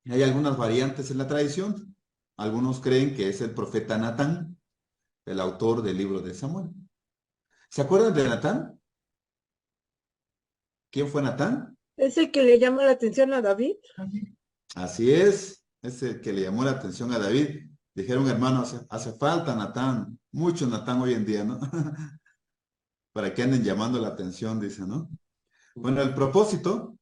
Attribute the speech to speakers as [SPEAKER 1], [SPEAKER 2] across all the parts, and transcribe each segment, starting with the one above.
[SPEAKER 1] Hay algunas variantes en la tradición. Algunos creen que es el profeta Natán, el autor del libro de Samuel. ¿Se acuerdan de Natán? ¿Quién fue Natán?
[SPEAKER 2] ¿Es el que le llama la atención a David?
[SPEAKER 1] Así es el que le llamó la atención a David. Dijeron, hermano, hace falta Natán, mucho Natán hoy en día, ¿no? Para que anden llamando la atención, dice, ¿no? Bueno, el propósito,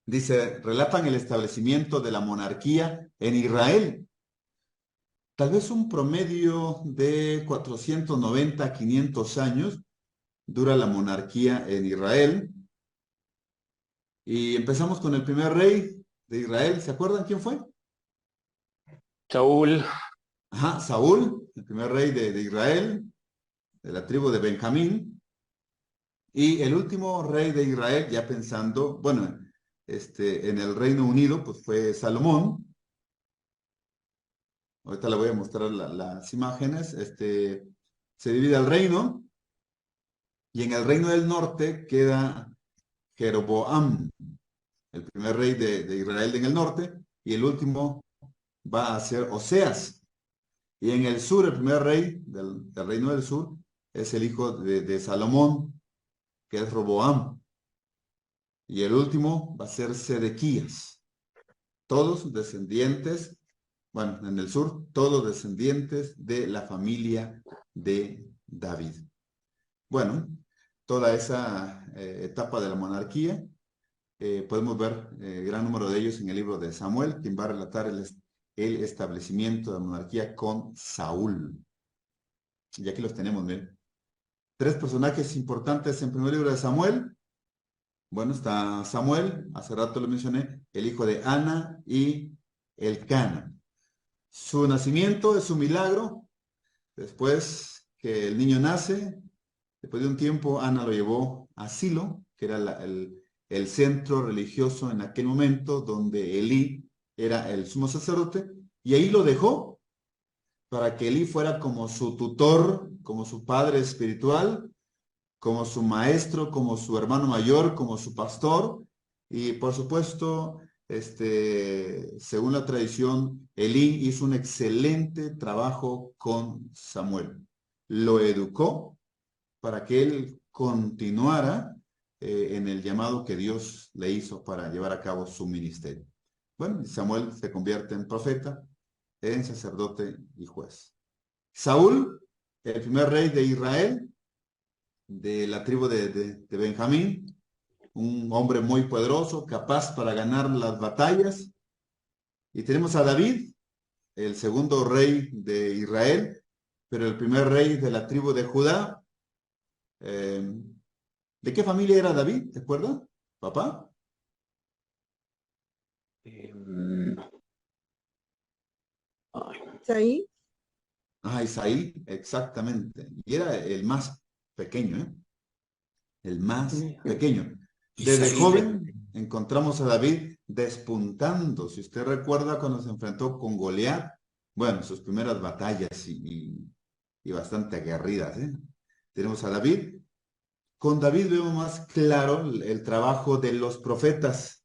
[SPEAKER 1] dice, relatan el establecimiento de la monarquía en Israel. Tal vez un promedio de 490 a 500 años dura la monarquía en Israel. Y empezamos con el primer rey de Israel. ¿Se acuerdan quién fue?
[SPEAKER 3] Saúl.
[SPEAKER 1] Ajá, Saúl, el primer rey de Israel, de la tribu de Benjamín. Y el último rey de Israel, ya pensando, bueno, en el Reino Unido, pues fue Salomón. Ahorita le voy a mostrar las imágenes. Se divide el reino y en el reino del norte queda Jeroboam, el primer rey de Israel en el norte, y el último va a ser Oseas. Y en el sur, el primer rey del reino del sur es el hijo de Salomón, que es Roboam. Y el último va a ser Sedequías. Todos descendientes, bueno, en el sur, todos descendientes de la familia de David. Bueno, toda esa etapa de la monarquía, podemos ver gran número de ellos en el libro de Samuel, quien va a relatar el establecimiento de la monarquía con Saúl. Y aquí los tenemos, miren. Tres personajes importantes en el primer libro de Samuel. Bueno, está Samuel, hace rato lo mencioné, el hijo de Ana y Elcana. Su nacimiento es un milagro. Después que el niño nace, después de un tiempo, Ana lo llevó a Silo, que era el centro religioso en aquel momento, donde Elí era el sumo sacerdote, y ahí lo dejó para que Elí fuera como su tutor, como su padre espiritual, como su maestro, como su hermano mayor, como su pastor. Y por supuesto, según la tradición, Elí hizo un excelente trabajo con Samuel. Lo educó para que él continuara en el llamado que Dios le hizo para llevar a cabo su ministerio. Bueno, Samuel se convierte en profeta, en sacerdote y juez. Saúl, el primer rey de Israel, de la tribu de Benjamín, un hombre muy poderoso, capaz para ganar las batallas. Y tenemos a David, el segundo rey de Israel, pero el primer rey de la tribu de Judá. Eh, ¿De qué familia era David? ¿Te acuerdas? ¿Papá?
[SPEAKER 3] em, ay,
[SPEAKER 2] Isaí.
[SPEAKER 1] Ah, Isaí, exactamente. Y era el más pequeño, ¿eh? El más pequeño. Desde
[SPEAKER 3] Isaí de...
[SPEAKER 1] joven encontramos a David despuntando. Si usted recuerda cuando se enfrentó con Goliat, bueno, sus primeras batallas y bastante aguerridas, ¿eh? Tenemos a David. Con David vemos más claro el trabajo de los profetas.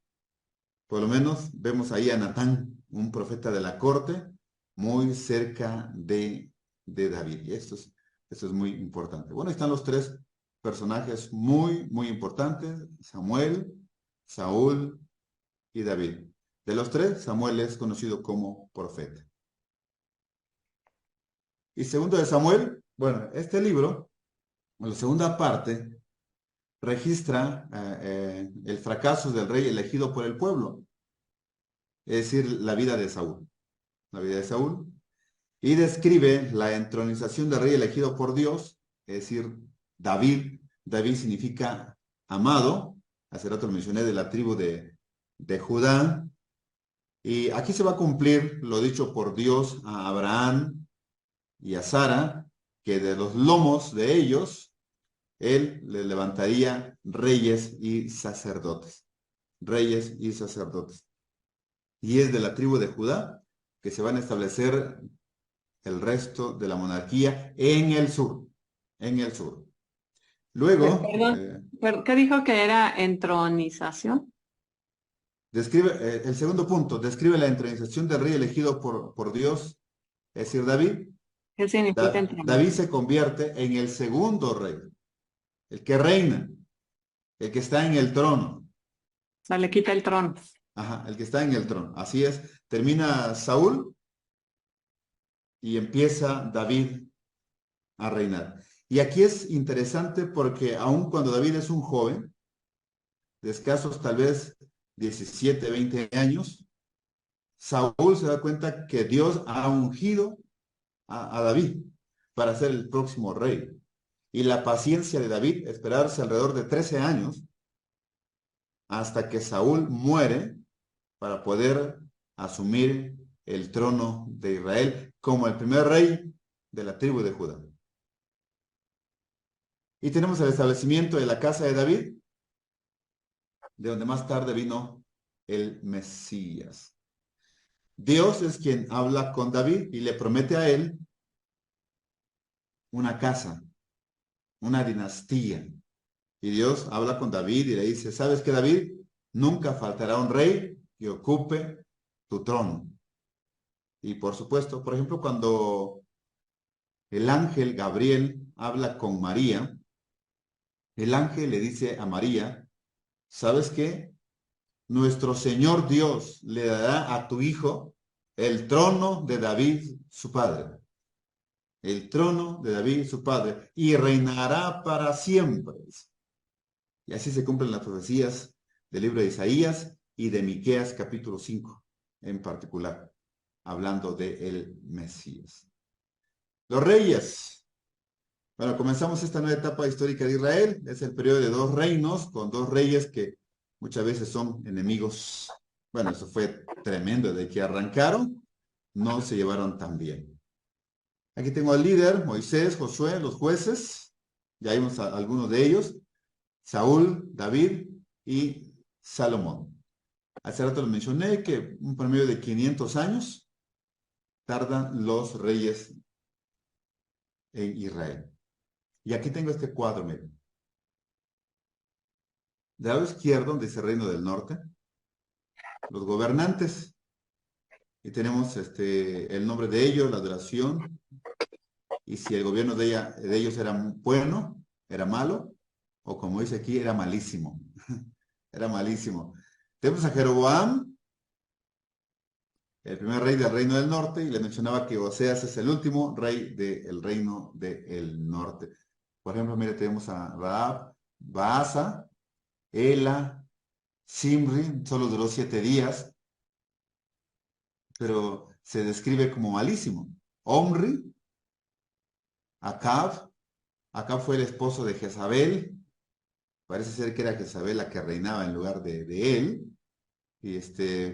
[SPEAKER 1] Por lo menos vemos ahí a Natán, un profeta de la corte, muy cerca de David. Y esto es muy importante. Bueno, ahí están los tres personajes muy, muy importantes, Samuel, Saúl y David. De los tres, Samuel es conocido como profeta. Y segundo de Samuel, bueno, este libro, en la segunda parte, registra el fracaso del rey elegido por el pueblo, es decir, la vida de Saúl. La vida de Saúl. Y describe la entronización del rey elegido por Dios, es decir, David. David significa amado. Hace rato lo mencioné de la tribu de Judá. Y aquí se va a cumplir lo dicho por Dios a Abraham y a Sara, que de los lomos de ellos, él le levantaría reyes y sacerdotes. Reyes y sacerdotes. Y es de la tribu de Judá que se van a establecer el resto de la monarquía en el sur, en el sur. Luego,
[SPEAKER 4] Perdón, ¿qué dijo que era entronización?
[SPEAKER 1] Describe, el segundo punto, describe la entronización del rey elegido por Dios, es decir, David.
[SPEAKER 3] ¿Qué significa
[SPEAKER 1] David
[SPEAKER 3] entronización?
[SPEAKER 1] se convierte en el segundo rey, el que reina, el que está en el trono.
[SPEAKER 3] O sea, le quita el trono.
[SPEAKER 1] Ajá, el que está en el trono. Así es. Termina Saúl y empieza David a reinar. Y aquí es interesante porque aun cuando David es un joven, de escasos tal vez 17, 20 años, Saúl se da cuenta que Dios ha ungido a David para ser el próximo rey. Y la paciencia de David, esperarse alrededor de 13 años hasta que Saúl muere para poder asumir el trono de Israel como el primer rey de la tribu de Judá. Y tenemos el establecimiento de la casa de David, de donde más tarde vino el Mesías. Dios es quien habla con David y le promete a él una casa, una dinastía. Y Dios habla con David y le dice, ¿sabes qué, David? Nunca faltará un rey que ocupe tu trono. Y por supuesto, por ejemplo, cuando el ángel Gabriel habla con María, el ángel le dice a María, ¿sabes qué? Nuestro Señor Dios le dará a tu hijo el trono de David, su padre. El trono de David, su padre, y reinará para siempre. Y así se cumplen las profecías del libro de Isaías y de Miqueas capítulo 5 en particular, hablando de el Mesías. Los reyes. Bueno, comenzamos esta nueva etapa histórica de Israel. Es el periodo de dos reinos con dos reyes que muchas veces son enemigos. Bueno, eso fue tremendo. De que arrancaron, no se llevaron tan bien. Aquí tengo al líder, Moisés, Josué, los jueces. Ya vimos a algunos de ellos. Saúl, David y Salomón. Hace rato les mencioné que un promedio de 500 años tardan los reyes en Israel. Y aquí tengo este cuadro, miren. Del lado izquierdo dice Reino del Norte, los gobernantes, y tenemos el nombre de ellos, la duración, y si el gobierno de ellos era bueno, era malo, o como dice aquí, era malísimo. Era malísimo. Tenemos a Jeroboam, el primer rey del Reino del Norte, y le mencionaba que Oseas es el último rey del Reino del Norte. Por ejemplo, mire, tenemos a Rahab, Baasa, Ela, Simri, solo duró 7 días, pero se describe como malísimo. Omri, Acab, Acab fue el esposo de Jezabel, parece ser que era Jezabel la que reinaba en lugar de él, y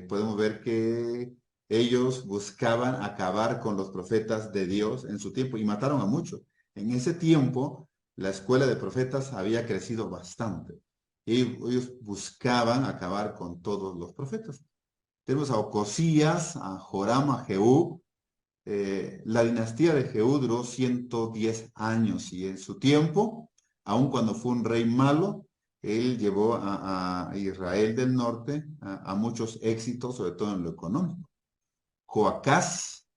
[SPEAKER 1] podemos ver que ellos buscaban acabar con los profetas de Dios en su tiempo y mataron a muchos. En ese tiempo, la escuela de profetas había crecido bastante y ellos buscaban acabar con todos los profetas. Tenemos a Ocosías, a Joram, a Jehú. La dinastía de Jehú duró 110 años y en su tiempo, aun cuando fue un rey malo, él llevó a Israel del norte a muchos éxitos, sobre todo en lo económico. Joacás,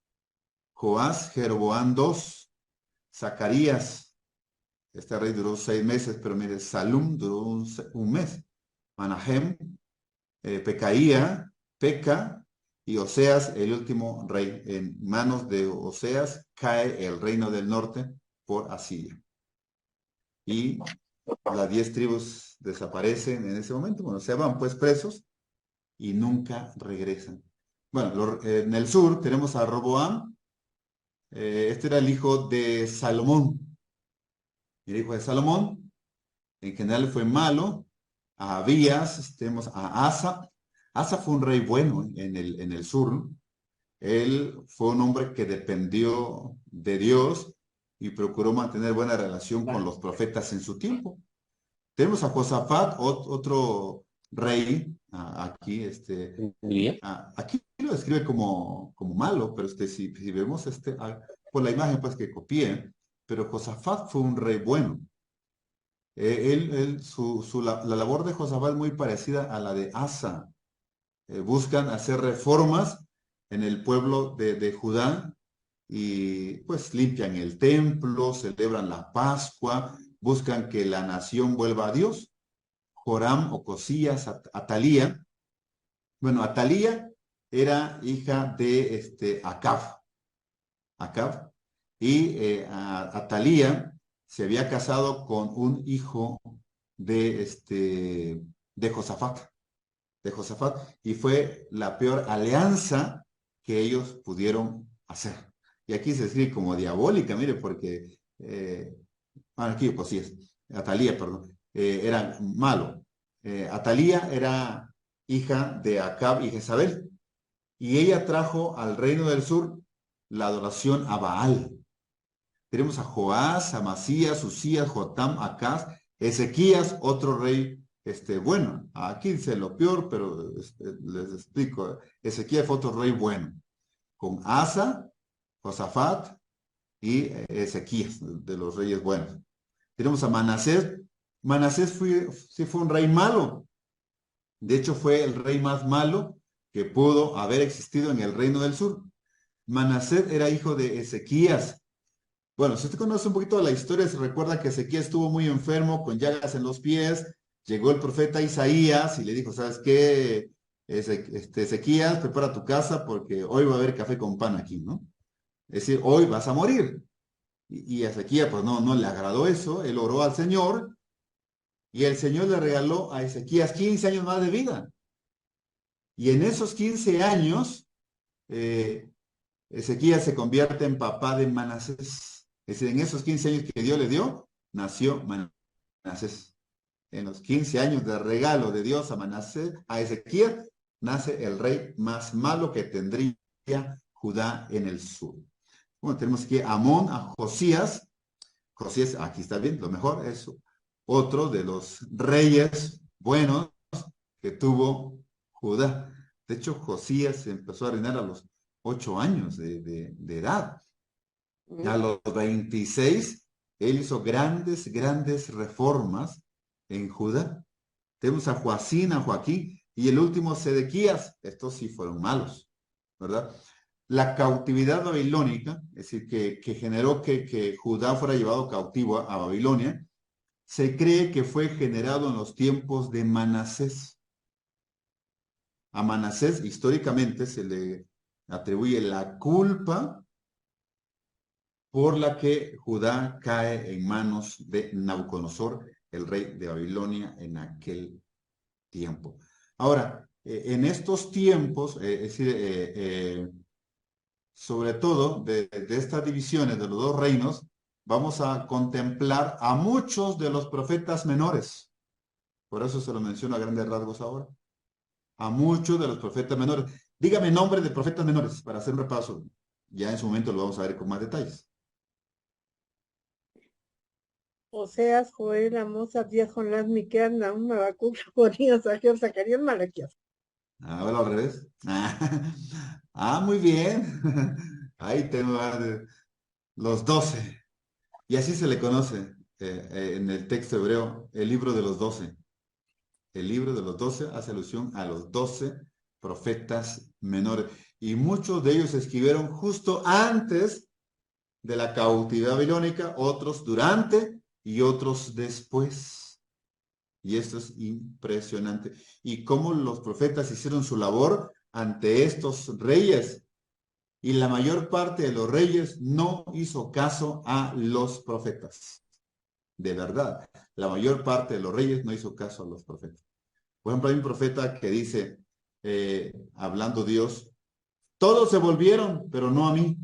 [SPEAKER 1] Joás, Jeroboam II, Zacarías, este rey duró 6 meses, pero mire, Salum duró un mes. Manahem, Pecaía, Peca y Oseas, el último rey. En manos de Oseas cae el reino del norte por Asiria. Y las 10 tribus desaparecen en ese momento. Bueno, se van pues presos y nunca regresan. Bueno, en el sur tenemos a Roboam. Este era el hijo de Salomón. El hijo de Salomón, en general fue malo. A Abías, tenemos a Asa. Asa fue un rey bueno en el sur, ¿no? Él fue un hombre que dependió de Dios y procuró mantener buena relación con los profetas en su tiempo. Tenemos a Josafat, otro rey, aquí,
[SPEAKER 4] Muy bien.
[SPEAKER 1] aquí lo describe como malo, pero si vemos por la imagen pues que copié, pero Josafat fue un rey bueno. La labor de Josafat es muy parecida a la de Asa. buscan hacer reformas en el pueblo de Judá y pues limpian el templo, celebran la Pascua, buscan que la nación vuelva a Dios. Joram o Cosías, Atalía. Bueno, Atalía era hija de Acab, y Atalía se había casado con un hijo de Josafat, y fue la peor alianza que ellos pudieron hacer. Y aquí se escribe como diabólica, mire, porque, aquí Cosías, Atalía, perdón, era malo. Atalía era hija de Acab y Jezabel, y ella trajo al reino del sur la adoración a Baal. Tenemos a Joás, Amasías, Usías, Jotam, Acaz, Ezequías, otro rey, bueno, aquí dice lo peor, pero les explico. Ezequías fue otro rey bueno, con Asa, Josafat y Ezequías, de los reyes buenos. Tenemos a Manasés. Manasés sí fue un rey malo. De hecho, fue el rey más malo que pudo haber existido en el reino del sur. Manasés era hijo de Ezequías. Bueno, si usted conoce un poquito de la historia, se recuerda que Ezequías estuvo muy enfermo, con llagas en los pies. Llegó el profeta Isaías y le dijo, ¿sabes qué? Ezequías, prepara tu casa porque hoy va a haber café con pan aquí, ¿no? Es decir, hoy vas a morir. Y a Ezequías, pues no le agradó eso. Él oró al Señor y el Señor le regaló a Ezequías 15 años más de vida. Y en esos 15 años, eh, Ezequías se convierte en papá de Manasés. Es decir, en esos 15 años que Dios le dio, nació Manasés. En los 15 años de regalo de Dios a Manasés, a Ezequías, nace el rey más malo que tendría Judá en el sur. Bueno, tenemos aquí a Amón, a Josías. Josías, aquí está bien, lo mejor es otro de los reyes buenos que tuvo Judá. De hecho, Josías empezó a reinar a los 8 años de edad. A los 26, él hizo grandes reformas en Judá. Tenemos a Joacín, a Joaquín, y el último Sedequías. Estos sí fueron malos, ¿verdad? La cautividad babilónica, es decir, que generó que Judá fuera llevado cautivo a Babilonia, se cree que fue generado en los tiempos de Manasés. A Manasés históricamente se le atribuye la culpa por la que Judá cae en manos de Nabucodonosor, el rey de Babilonia en aquel tiempo. Ahora, en estos tiempos, es decir, sobre todo de estas divisiones de los dos reinos, vamos a contemplar a muchos de los profetas menores. Por eso se lo menciono a grandes rasgos ahora. A muchos de los profetas menores. Dígame nombre de profetas menores para hacer un repaso. Ya en su momento lo vamos a ver con más detalles.
[SPEAKER 2] Oseas, Joel, Amós, Abdías, Jonás, Miqueas, Nahum, Habacuc, Sofonías, Ageo, Zacarías, Malaquías.
[SPEAKER 1] Ahora al revés. Muy bien. Ahí tengo los 12. Y así se le conoce en el texto hebreo, el libro de los 12. El libro de los 12 hace alusión a los 12 profetas menores. Y muchos de ellos se escribieron justo antes de la cautividad babilónica, otros durante y otros después. Y esto es impresionante. Y cómo los profetas hicieron su labor ante estos reyes. Y la mayor parte de los reyes no hizo caso a los profetas. De verdad, la mayor parte de los reyes no hizo caso a los profetas. Por ejemplo, hay un profeta que dice, hablando Dios, todos se volvieron, pero no a mí.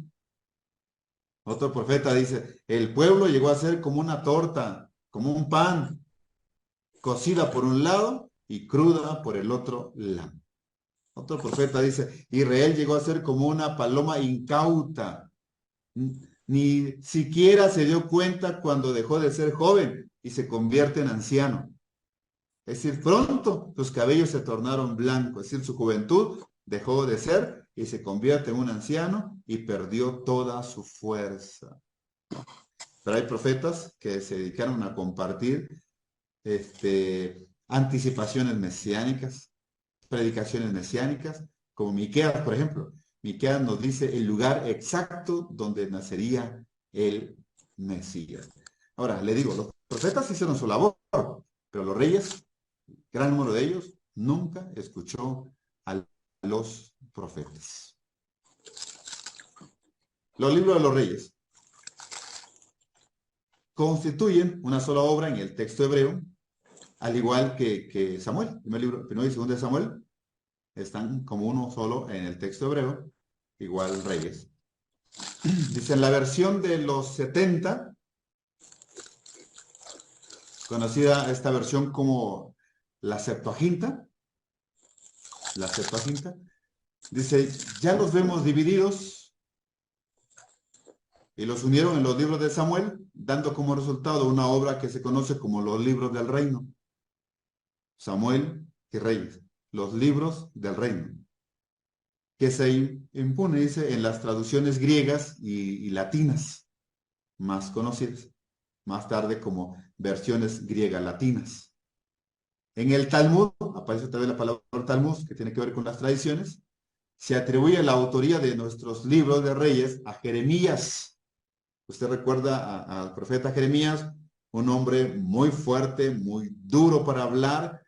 [SPEAKER 1] Otro profeta dice, el pueblo llegó a ser como una torta, como un pan, cocida por un lado y cruda por el otro lado. Otro profeta dice, Israel llegó a ser como una paloma incauta. Ni siquiera se dio cuenta cuando dejó de ser joven y se convierte en anciano. Es decir, pronto sus cabellos se tornaron blancos, es decir, su juventud dejó de ser y se convierte en un anciano y perdió toda su fuerza. Pero hay profetas que se dedicaron a compartir anticipaciones mesiánicas, predicaciones mesiánicas, como Miqueas, por ejemplo. Miqueas nos dice el lugar exacto donde nacería el Mesías. Ahora, le digo, los profetas hicieron su labor, pero los reyes, gran número de ellos, nunca escuchó a los profetas. Los libros de los reyes constituyen una sola obra en el texto hebreo, al igual que Samuel, primero y segundo de Samuel, están como uno solo en el texto hebreo, igual reyes. Dice, en la versión de los 70, conocida esta versión como la Septuaginta, dice, ya los vemos divididos y los unieron en los libros de Samuel, dando como resultado una obra que se conoce como los libros del reino. Samuel y Reyes, los libros del reino, que se impone, dice, en las traducciones griegas y latinas, más conocidas, más tarde como versiones griegas latinas. En el Talmud, aparece también la palabra Talmud, que tiene que ver con las tradiciones, se atribuye la autoría de nuestros libros de reyes a Jeremías. Usted recuerda al profeta Jeremías, un hombre muy fuerte, muy duro para hablar.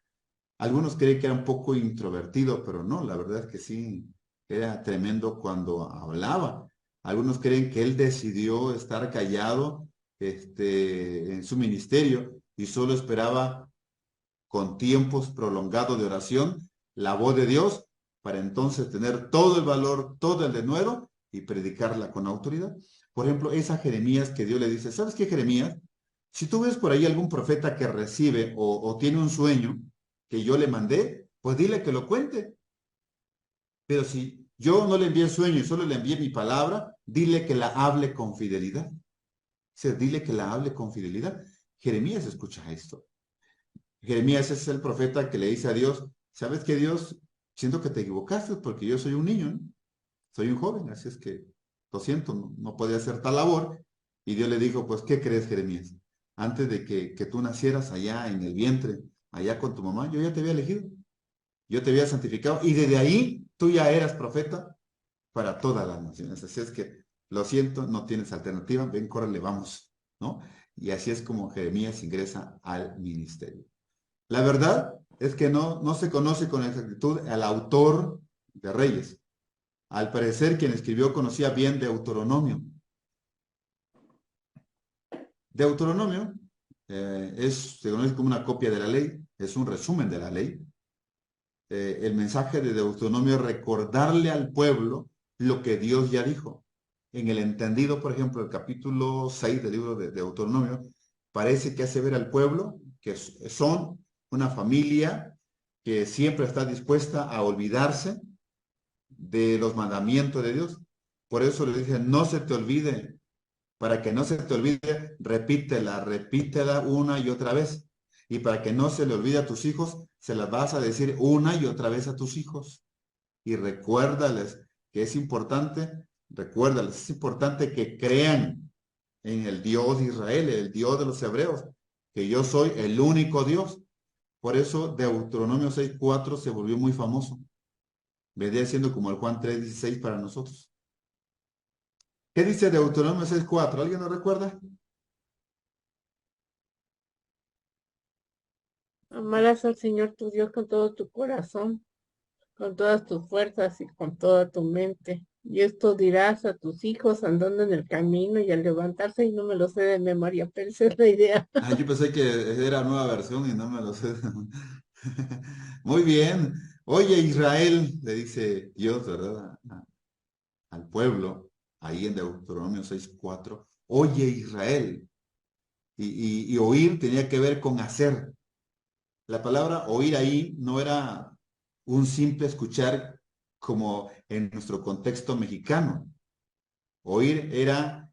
[SPEAKER 1] Algunos creen que era un poco introvertido, pero no, la verdad es que sí, era tremendo cuando hablaba. Algunos creen que él decidió estar callado en su ministerio y solo esperaba con tiempos prolongados de oración la voz de Dios para entonces tener todo el valor, todo el denuedo y predicarla con autoridad. Por ejemplo, esa Jeremías que Dios le dice, ¿sabes qué, Jeremías? Si tú ves por ahí algún profeta que recibe o tiene un sueño que yo le mandé, pues dile que lo cuente. Pero si yo no le envié el sueño y solo le envié mi palabra, dile que la hable con fidelidad. O sea, dile que la hable con fidelidad. Jeremías escucha esto. Jeremías es el profeta que le dice a Dios, ¿sabes qué, Dios? Siento que te equivocaste porque yo soy un niño, ¿no? Soy un joven, así es que lo siento, no podía hacer tal labor. Y Dios le dijo, pues, ¿qué crees, Jeremías? Antes de que tú nacieras allá en el vientre, allá con tu mamá, yo ya te había elegido, yo te había santificado y desde ahí tú ya eras profeta para todas las naciones. Así es que, lo siento, no tienes alternativa, ven, córrele, vamos, ¿no? Y así es como Jeremías ingresa al ministerio. La verdad es que no se conoce con exactitud al autor de Reyes. Al parecer, quien escribió conocía bien Deuteronomio. Deuteronomio se conoce como una copia de la ley, es un resumen de la ley. El mensaje de Deuteronomio es recordarle al pueblo lo que Dios ya dijo. En el entendido, por ejemplo, el capítulo 6 del libro de Deuteronomio, parece que hace ver al pueblo que son una familia que siempre está dispuesta a olvidarse de los mandamientos de Dios. Por eso le dice, no se te olvide. Para que no se te olvide, repítela una y otra vez. Y para que no se le olvide a tus hijos, se las vas a decir una y otra vez a tus hijos. Y recuérdales que es importante, que crean en el Dios de Israel, el Dios de los hebreos, que yo soy el único Dios. Por eso Deuteronomio 6:4 se volvió muy famoso. Vendría siendo como el Juan 3:16 para nosotros. ¿Qué dice Deuteronomio 6:4? ¿Alguien lo recuerda?
[SPEAKER 2] Amarás al Señor tu Dios con todo tu corazón, con todas tus fuerzas y con toda tu mente. Y esto dirás a tus hijos andando en el camino y al levantarse, y no me lo sé de memoria, pero esa es la idea.
[SPEAKER 1] Ah, yo pensé que era nueva versión y no me lo sé. Muy bien. Oye, Israel, le dice Dios, ¿verdad? Al pueblo, ahí en Deuteronomio 6:4. Oye, Israel. Y oír tenía que ver con hacer. La palabra oír ahí no era un simple escuchar como en nuestro contexto mexicano. Oír era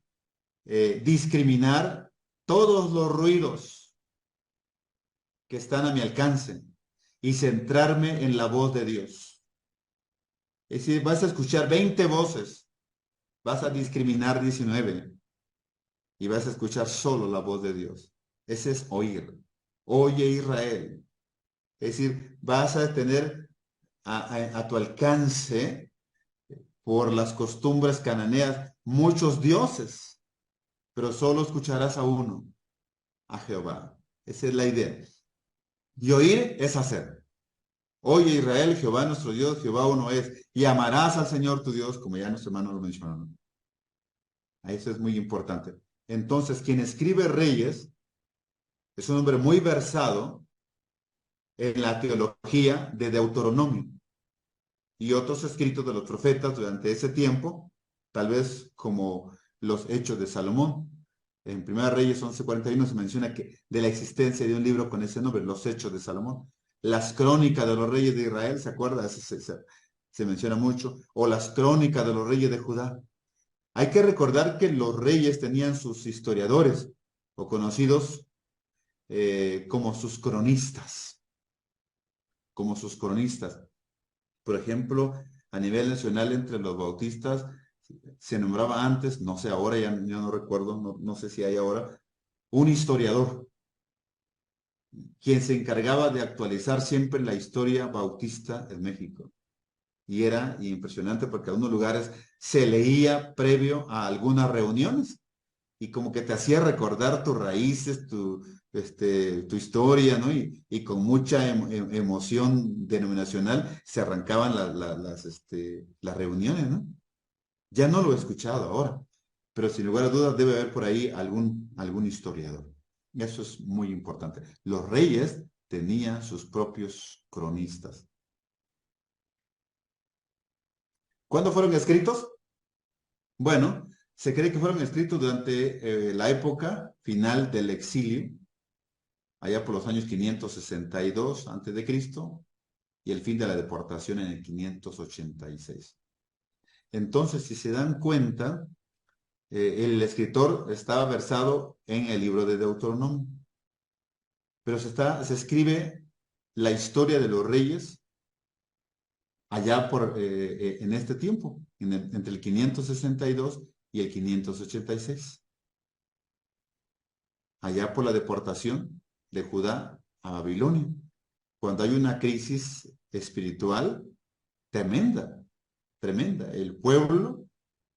[SPEAKER 1] discriminar todos los ruidos que están a mi alcance y centrarme en la voz de Dios. Es decir, vas a escuchar 20 voces, vas a discriminar 19 y vas a escuchar solo la voz de Dios. Ese es oír. Oye, Israel. Es decir, vas a tener a tu alcance por las costumbres cananeas muchos dioses, pero solo escucharás a uno, a Jehová. Esa es la idea. Y oír es hacer. Oye Israel, Jehová nuestro Dios, Jehová uno es. Y amarás al Señor tu Dios, como ya nuestro hermano lo mencionó. Eso es muy importante. Entonces, quien escribe Reyes es un hombre muy versado en la teología de Deuteronomio y otros escritos de los profetas durante ese tiempo, tal vez como los Hechos de Salomón. En 1 Reyes 11:41 se menciona que de la existencia de un libro con ese nombre, los Hechos de Salomón. Las crónicas de los reyes de Israel, ¿se acuerda? Se menciona mucho. O las crónicas de los reyes de Judá. Hay que recordar que los reyes tenían sus historiadores, o conocidos como sus cronistas. Como sus cronistas. Por ejemplo, a nivel nacional entre los bautistas se nombraba antes, no sé ahora, ya no recuerdo, no sé si hay ahora, un historiador, quien se encargaba de actualizar siempre la historia bautista en México. Y era impresionante porque en algunos lugares se leía previo a algunas reuniones y como que te hacía recordar tus raíces, tu historia, ¿no? Y con mucha emoción denominacional se arrancaban las reuniones, ¿no? Ya no lo he escuchado ahora, pero sin lugar a dudas debe haber por ahí algún historiador. Y eso es muy importante. Los reyes tenían sus propios cronistas. ¿Cuándo fueron escritos? Bueno, se cree que fueron escritos durante la época final del exilio, allá por los años 562 a.C., y el fin de la deportación en el 586. Entonces, si se dan cuenta, el escritor estaba versado en el libro de Deuteronomio, pero se escribe la historia de los reyes allá en este tiempo, entre el 562 y el 586, allá por la deportación de Judá a Babilonia, cuando hay una crisis espiritual tremenda, tremenda. El pueblo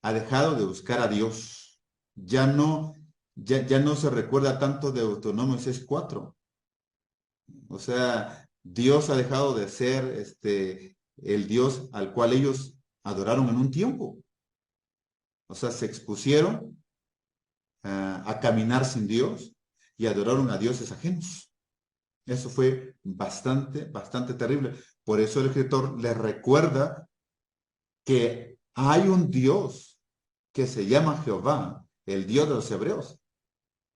[SPEAKER 1] ha dejado de buscar a Dios. Ya no se recuerda tanto de Deuteronomio 6:4. O sea, Dios ha dejado de ser el Dios al cual ellos adoraron en un tiempo. O sea, se expusieron a caminar sin Dios y adoraron a dioses ajenos. Eso fue bastante, bastante terrible. Por eso el escritor les recuerda que hay un Dios que se llama Jehová, el Dios de los hebreos,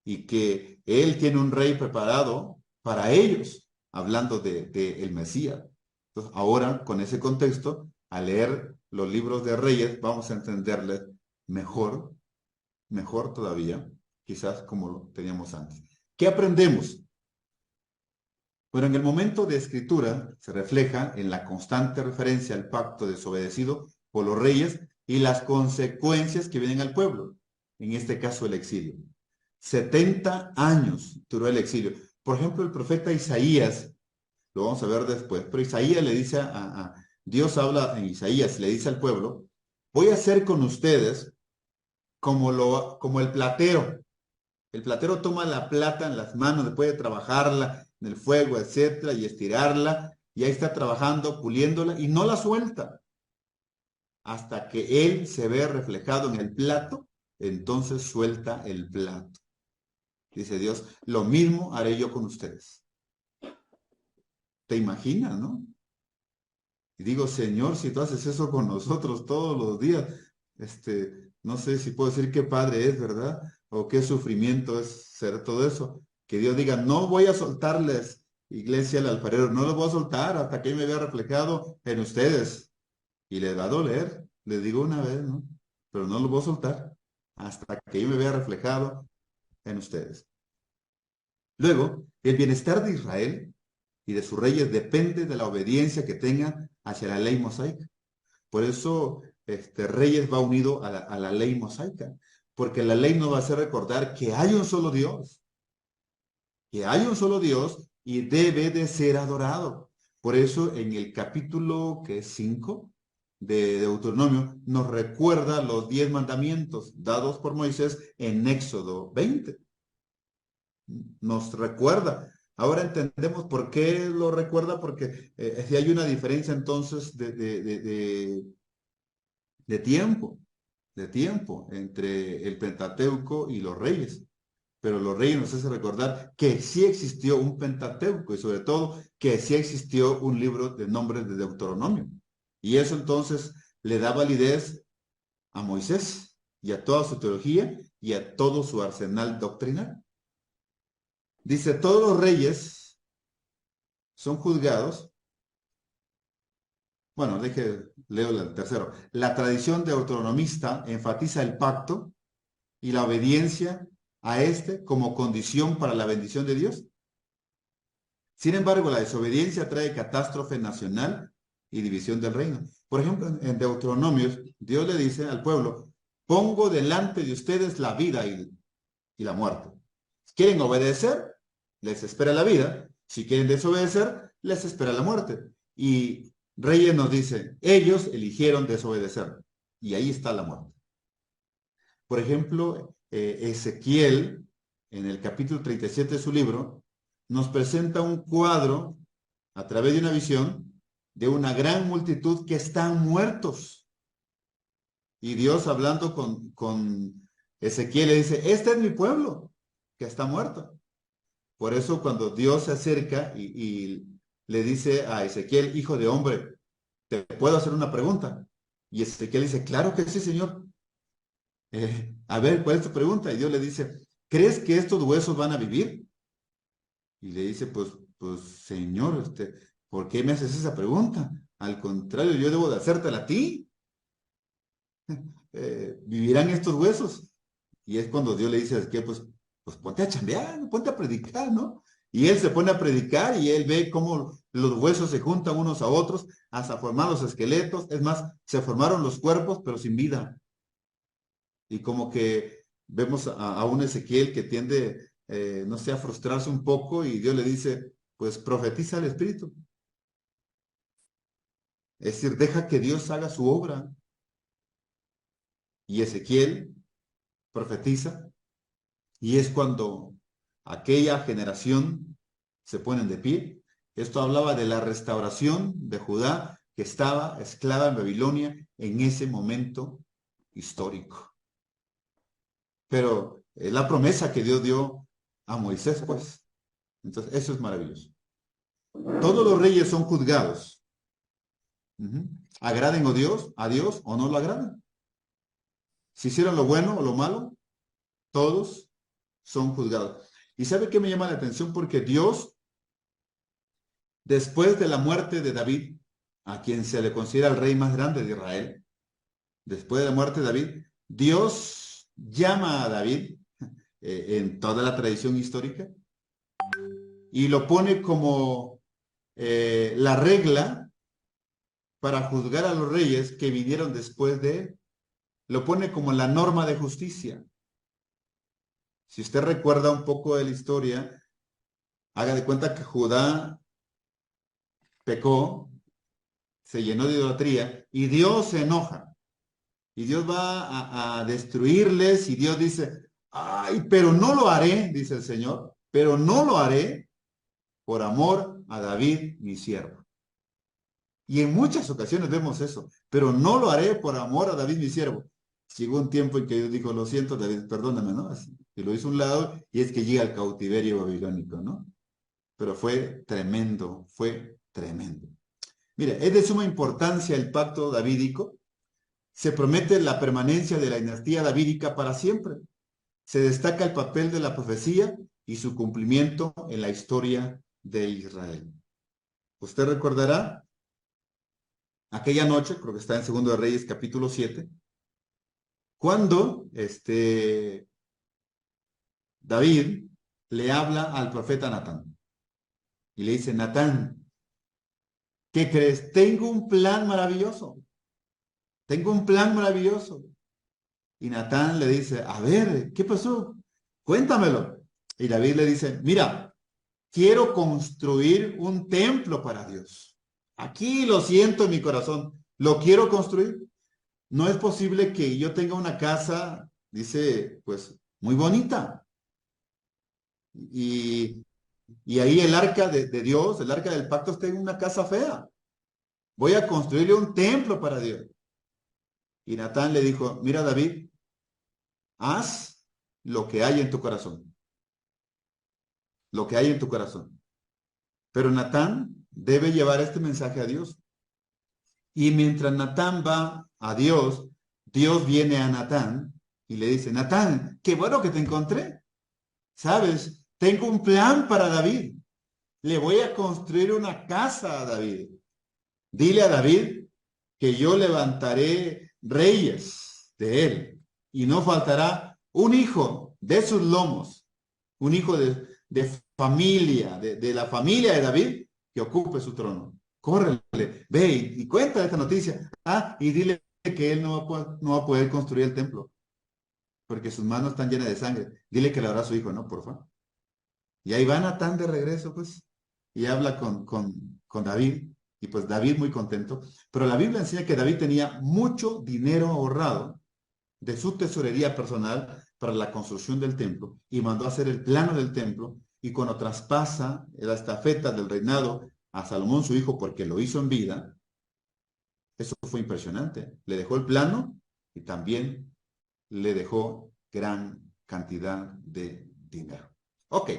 [SPEAKER 1] y que Él tiene un rey preparado para ellos, hablando de el Mesías. Entonces, ahora, con ese contexto, al leer los libros de Reyes, vamos a entenderles mejor todavía, quizás como lo teníamos antes. ¿Qué aprendemos? Bueno, en el momento de escritura se refleja en la constante referencia al pacto desobedecido por los reyes y las consecuencias que vienen al pueblo, en este caso el exilio. 70 años duró el exilio. Por ejemplo, el profeta Isaías, lo vamos a ver después, pero Isaías le dice Dios habla en Isaías, le dice al pueblo, voy a hacer con ustedes como el platero. El platero toma la plata en las manos después de trabajarla en el fuego, etcétera, y estirarla, y ahí está trabajando, puliéndola, y no la suelta. Hasta que él se ve reflejado en el plato, entonces suelta el plato. Dice Dios, lo mismo haré yo con ustedes. ¿Te imaginas, no? Y digo, Señor, si tú haces eso con nosotros todos los días, no sé si puedo decir qué padre es, ¿verdad? O qué sufrimiento es ser todo eso. Que Dios diga, no voy a soltarles, iglesia, al alfarero, no los voy a soltar hasta que me vea reflejado en ustedes. Y les va a doler, les digo una vez, ¿no? Pero no los voy a soltar hasta que yo me vea reflejado en ustedes. Luego, el bienestar de Israel y de sus reyes depende de la obediencia que tengan hacia la ley mosaica. Por eso, Reyes va unido a la ley mosaica, porque la ley nos va a hacer recordar que hay un solo Dios, y debe de ser adorado. Por eso en el capítulo que es 5 de Deuteronomio nos recuerda los 10 mandamientos dados por Moisés en Éxodo 20. Nos recuerda. Ahora entendemos por qué lo recuerda, porque si hay una diferencia entonces de tiempo, entre el Pentateuco y los reyes. Pero los reyes nos hacen recordar que sí existió un Pentateuco y sobre todo que sí existió un libro de nombres de Deuteronomio. Y eso entonces le da validez a Moisés y a toda su teología y a todo su arsenal doctrinal. Dice, todos los reyes son juzgados. Bueno, leo el tercero. La tradición deuteronomista enfatiza el pacto y la obediencia a este como condición para la bendición de Dios. Sin embargo, la desobediencia trae catástrofe nacional y división del reino. Por ejemplo, en Deuteronomios, Dios le dice al pueblo, pongo delante de ustedes la vida y la muerte. Si quieren obedecer, les espera la vida. Si quieren desobedecer, les espera la muerte. Y Reyes nos dice, ellos eligieron desobedecer. Y ahí está la muerte. Por ejemplo, Ezequiel, en el capítulo 37 de su libro, nos presenta un cuadro a través de una visión de una gran multitud que están muertos. Y Dios hablando con Ezequiel le dice, este es mi pueblo, que está muerto. Por eso cuando Dios se acerca y le dice a Ezequiel, hijo de hombre, ¿te puedo hacer una pregunta? Y Ezequiel dice, claro que sí, Señor. A ver, ¿cuál es tu pregunta? Y Dios le dice, ¿crees que estos huesos van a vivir? Y le dice, pues Señor, ¿por qué me haces esa pregunta? Al contrario, yo debo de hacértela a ti. ¿Vivirán estos huesos? Y es cuando Dios le dice a Ezequiel, pues ponte a chambear, ponte a predicar, ¿no? Y él se pone a predicar y él ve cómo los huesos se juntan unos a otros hasta formar los esqueletos. Es más, se formaron los cuerpos, pero sin vida. Y como que vemos a un Ezequiel que tiende, no sé, a frustrarse un poco y Dios le dice, pues profetiza al Espíritu. Es decir, deja que Dios haga su obra. Y Ezequiel profetiza y es cuando aquella generación se ponen de pie. Esto hablaba de la restauración de Judá que estaba esclava en Babilonia en ese momento histórico. Pero la promesa que Dios dio a Moisés, pues. Entonces, eso es maravilloso. Todos los reyes son juzgados. Agraden a Dios o no lo agraden. Si hicieron lo bueno o lo malo, todos son juzgados. ¿Y sabe qué me llama la atención? Porque Dios, después de la muerte de David, a quien se le considera el rey más grande de Israel, después de la muerte de David, Dios llama a David en toda la tradición histórica y lo pone como la regla para juzgar a los reyes que vinieron después de él. Lo pone como la norma de justicia. Si usted recuerda un poco de la historia, haga de cuenta que Judá pecó, se llenó de idolatría y Dios se enoja. Y Dios va a destruirles y Dios dice, ay, pero no lo haré, dice el Señor, pero no lo haré por amor a David, mi siervo. Y en muchas ocasiones vemos eso, pero no lo haré por amor a David, mi siervo. Llegó un tiempo en que Dios dijo, lo siento, David, perdóname, ¿no? Y lo hizo a un lado y es que llega el cautiverio babilónico, ¿no? Pero fue tremendo, fue tremendo. Mire, es de suma importancia el pacto davídico. Se promete la permanencia de la dinastía davídica para siempre. Se destaca el papel de la profecía y su cumplimiento en la historia de Israel. Usted recordará aquella noche, creo que está en Segundo de Reyes, capítulo 7, cuando David le habla al profeta Natán y le dice, Natán, ¿qué crees? Tengo un plan maravilloso. Tengo un plan maravilloso. Y Natán le dice, a ver, ¿qué pasó? Cuéntamelo. Y David le dice, mira, quiero construir un templo para Dios. aquí lo siento en mi corazón, lo quiero construir. No es posible que yo tenga una casa, dice, pues, muy bonita. Y, y ahí el arca de Dios, el arca del pacto, está en una casa fea. Voy a construirle un templo para Dios. Y Natán le dijo, mira David, haz lo que hay en tu corazón. Lo que hay en tu corazón. Pero Natán debe llevar este mensaje a Dios. Y mientras Natán va a Dios, Dios viene a Natán y le dice, Natán, qué bueno que te encontré. ¿Sabes? Tengo un plan para David. Le voy a construir una casa a David. Dile a David que yo levantaré reyes de él y no faltará un hijo de sus lomos, un hijo de familia, de la familia de David que ocupe su trono. Córrele, ve y cuenta esta noticia. Ah, y dile que él no va a poder construir el templo porque sus manos están llenas de sangre. Dile que le hará a su hijo, ¿no? Por favor. Y ahí va Natán de regreso, pues, y habla con David, y pues David muy contento. Pero la Biblia enseña que David tenía mucho dinero ahorrado de su tesorería personal para la construcción del templo, y mandó a hacer el plano del templo, y cuando traspasa la estafeta del reinado a Salomón, su hijo, porque lo hizo en vida, eso fue impresionante. Le dejó el plano y también le dejó gran cantidad de dinero. Ok.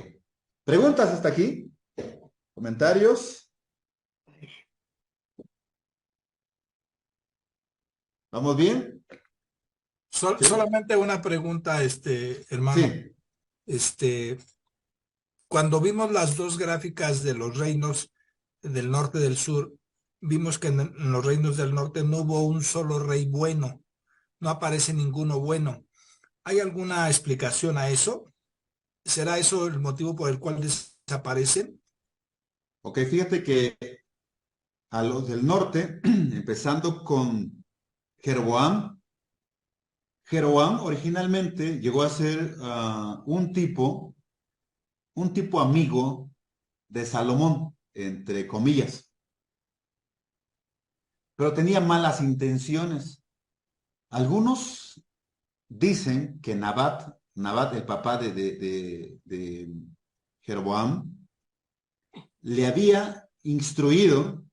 [SPEAKER 1] ¿Preguntas hasta aquí? ¿Comentarios? ¿Vamos bien? ¿Sí?
[SPEAKER 4] Solamente una pregunta, hermano.
[SPEAKER 1] Sí.
[SPEAKER 4] Este, Cuando vimos las dos gráficas de los reinos del norte y del sur, vimos que en los reinos del norte no hubo un solo rey bueno, no aparece ninguno bueno. ¿Hay alguna explicación a eso? ¿Será eso el motivo por el cual desaparecen?
[SPEAKER 1] Ok, fíjate que a los del norte, empezando con Jeroboam, Jeroboam originalmente llegó a ser un tipo amigo de Salomón, entre comillas, pero tenía malas intenciones. Algunos dicen que Nabat, el papá de Jeroboam, le había instruido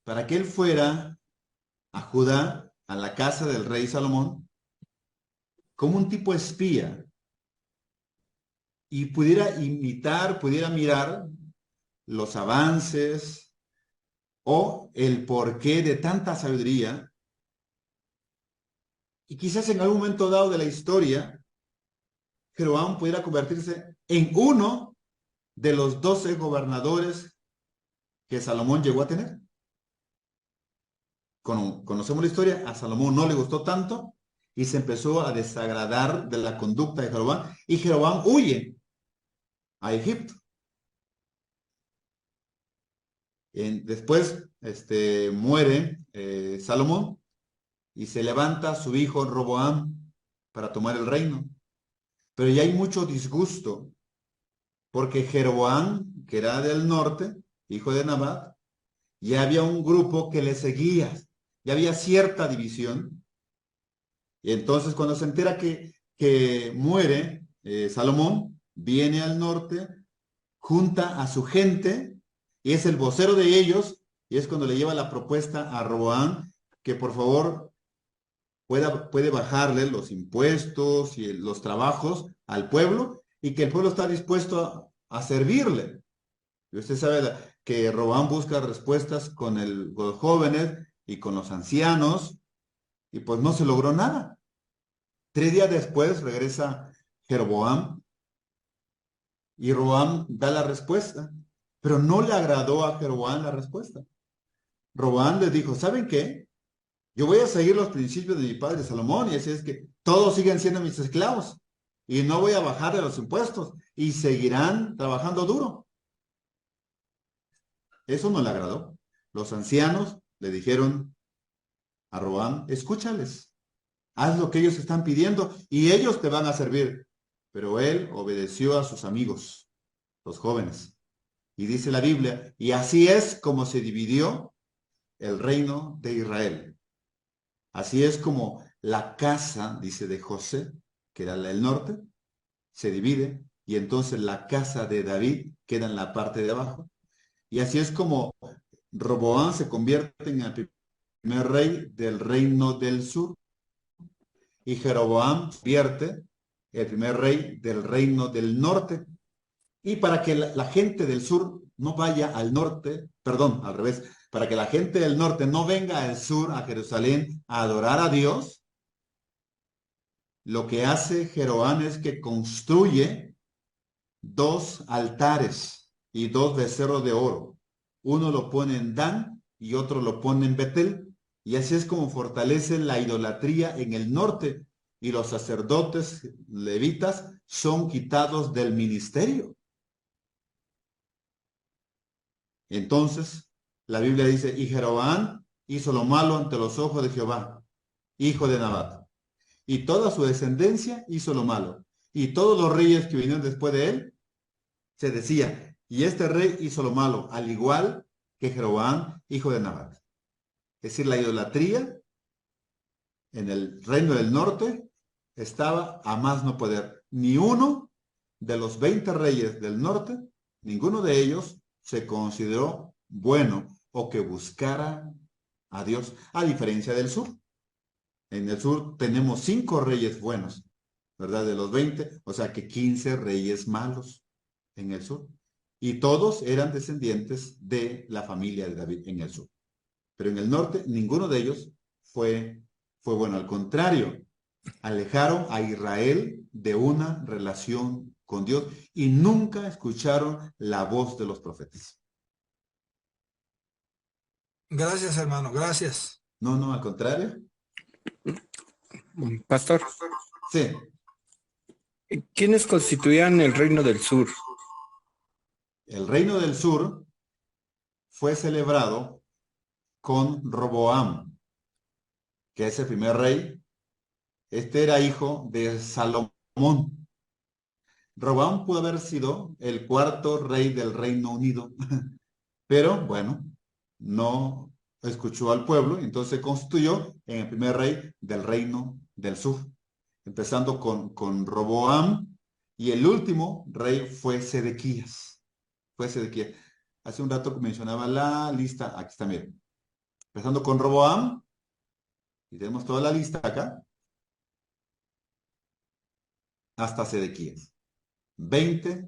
[SPEAKER 1] para que él fuera a Judá, a la casa del rey Salomón, como un tipo espía y pudiera imitar, pudiera mirar los avances o el porqué de tanta sabiduría, y quizás en algún momento dado de la historia, Jeroboam pudiera convertirse en uno de los 12 gobernadores que Salomón llegó a tener. Conocemos la historia, a Salomón no le gustó tanto y se empezó a desagradar de la conducta de Jeroboam, y Jeroboam huye a Egipto. Después muere Salomón y se levanta su hijo Roboam para tomar el reino. Pero ya hay mucho disgusto porque Jeroboam, que era del norte, hijo de Nabat, ya había un grupo que le seguía, ya había cierta división. Y entonces cuando se entera que muere Salomón, viene al norte, junta a su gente y es el vocero de ellos, y es cuando le lleva la propuesta a Roboam que por favor puede bajarle los impuestos y los trabajos al pueblo, y que el pueblo está dispuesto a servirle. Y usted sabe que Roboam busca respuestas con los jóvenes y con los ancianos, y pues no se logró nada. 3 días después regresa Jeroboam y Roboam da la respuesta, pero no le agradó a Jeroboam la respuesta. Roboam le dijo, ¿saben qué? Yo voy a seguir los principios de mi padre Salomón, y así es que todos siguen siendo mis esclavos y no voy a bajar de los impuestos y seguirán trabajando duro. Eso no le agradó. Los ancianos le dijeron a Roboam, escúchales, haz lo que ellos están pidiendo y ellos te van a servir. Pero él obedeció a sus amigos, los jóvenes. Y dice la Biblia, y así es como se dividió el reino de Israel. Así es como la casa, dice, de José, que era la del norte, se divide, y entonces la casa de David queda en la parte de abajo. Y así es como Roboam se convierte en el primer rey del reino del sur, y Jeroboam se convierte el primer rey del reino del norte. Y para que la gente del sur no vaya al norte, perdón, al revés, para que la gente del norte no venga al sur, a Jerusalén, a adorar a Dios, lo que hace Jeroboam es que construye dos altares y dos becerros de oro. Uno lo pone en Dan y otro lo pone en Betel. Y así es como fortalece la idolatría en el norte. Y los sacerdotes levitas son quitados del ministerio. Entonces, la Biblia dice, y Jeroboam hizo lo malo ante los ojos de Jehová, hijo de Nabat. Y toda su descendencia hizo lo malo. Y todos los reyes que vinieron después de él, se decía, y este rey hizo lo malo, al igual que Jeroboam, hijo de Nabat. Es decir, la idolatría en el reino del norte estaba a más no poder. Ni uno de los 20 reyes del norte, ninguno de ellos se consideró bueno o que buscara a Dios, a diferencia del sur. En el sur tenemos 5 reyes buenos, ¿verdad? De los 20, o sea que 15 reyes malos en el sur. Y todos eran descendientes de la familia de David en el sur. Pero en el norte, ninguno de ellos fue bueno. Al contrario, alejaron a Israel de una relación con Dios y nunca escucharon la voz de los profetas.
[SPEAKER 4] Gracias, hermano, gracias.
[SPEAKER 1] No, no, al contrario.
[SPEAKER 5] Pastor,
[SPEAKER 1] Sí,
[SPEAKER 5] ¿quiénes constituían el reino del sur?
[SPEAKER 1] el reino del sur fue celebrado con Roboam, que es el primer rey. Este era hijo de Salomón. Roboam pudo haber sido el cuarto rey del Reino Unido, pero bueno, no escuchó al pueblo, entonces se constituyó en el primer rey del Reino del Sur, empezando con Roboam, y el último rey fue Sedequías. Fue Sedequías. Hace un rato que mencionaba la lista, aquí está, miren. Empezando con Roboam, y tenemos toda la lista acá, hasta Sedequías. 20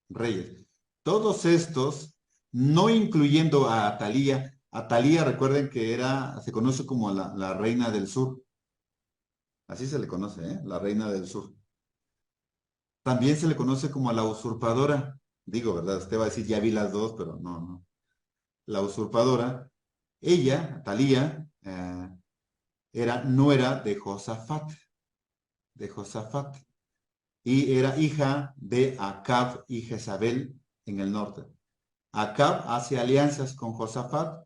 [SPEAKER 1] reyes. Todos estos, no incluyendo a Atalía. Atalía, recuerden que se conoce como la reina del sur. Así se le conoce, ¿eh? La reina del sur. También se le conoce como la usurpadora. Digo, ¿verdad? Usted va a decir, ya vi las dos, pero no, no. La usurpadora, ella, Atalía, no era de Josafat, y era hija de Acab y Jezabel en el norte. Acab hace alianzas con Josafat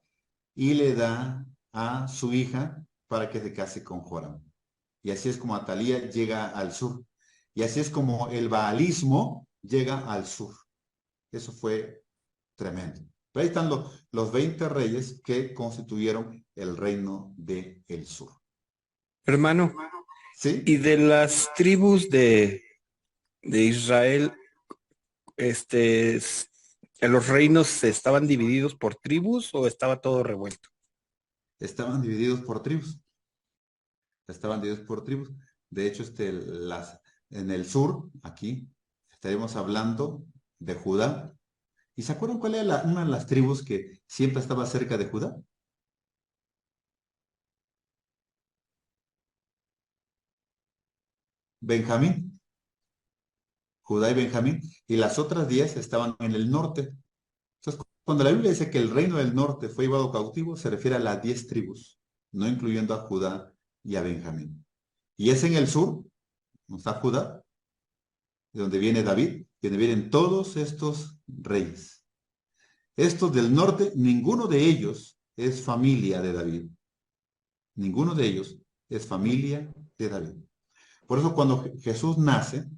[SPEAKER 1] y le da a su hija para que se case con Joram. Y así es como Atalía llega al sur. Y así es como el baalismo llega al sur. Eso fue tremendo. Pero ahí están los 20 reyes que constituyeron el reino del sur.
[SPEAKER 5] Hermano,
[SPEAKER 1] ¿Sí?
[SPEAKER 5] ¿y de las tribus de Israel, los reinos estaban divididos por tribus o estaba todo revuelto?
[SPEAKER 1] Estaban divididos por tribus. Estaban divididos por tribus. De hecho, en el sur, aquí, estaremos hablando de Judá. ¿Y se acuerdan cuál era una de las tribus que siempre estaba cerca de Judá? Benjamín. Judá y Benjamín. Y las otras 10 estaban en el norte. Entonces, cuando la Biblia dice que el reino del norte fue llevado cautivo, se refiere a las 10 tribus, no incluyendo a Judá y a Benjamín. Y es en el sur, donde está Judá, de donde viene David, de donde vienen todos estos reyes. Estos del norte, ninguno de ellos es familia de David. Ninguno de ellos es familia de David. Por eso cuando Jesús nace,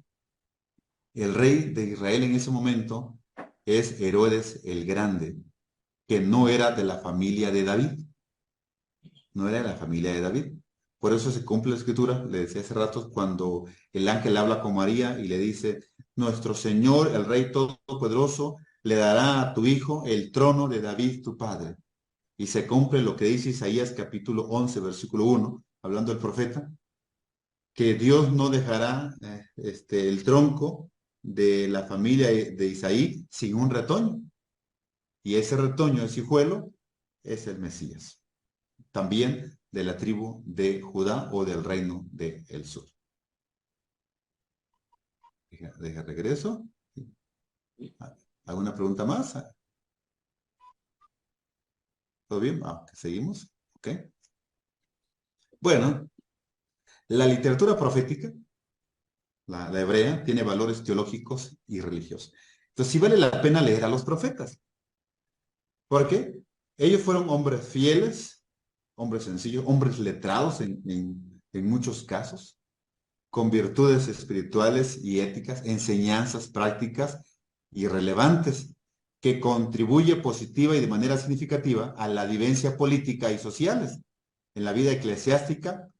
[SPEAKER 1] el rey de Israel en ese momento es Herodes el Grande, que no era de la familia de David. No era de la familia de David. Por eso se cumple la escritura, le decía hace rato, cuando el ángel habla con María y le dice, nuestro Señor, el Rey Todopoderoso, le dará a tu hijo el trono de David, tu padre. Y se cumple lo que dice Isaías capítulo 11, versículo 1, hablando del profeta, que Dios no dejará el tronco de la familia de Isaí sin un retoño. Y ese retoño, ese hijuelo, es el Mesías. También de la tribu de Judá o del reino del sur. Deja regreso. ¿Alguna pregunta más? ¿Todo bien? Seguimos. Ok. Bueno, la literatura profética, la hebrea, tiene valores teológicos y religiosos. Entonces, sí vale la pena leer a los profetas. ¿Por qué? Ellos fueron hombres fieles, hombres sencillos, hombres letrados en muchos casos, con virtudes espirituales y éticas, enseñanzas prácticas y relevantes, que contribuye positiva y de manera significativa a la vivencia política y sociales, en la vida eclesiástica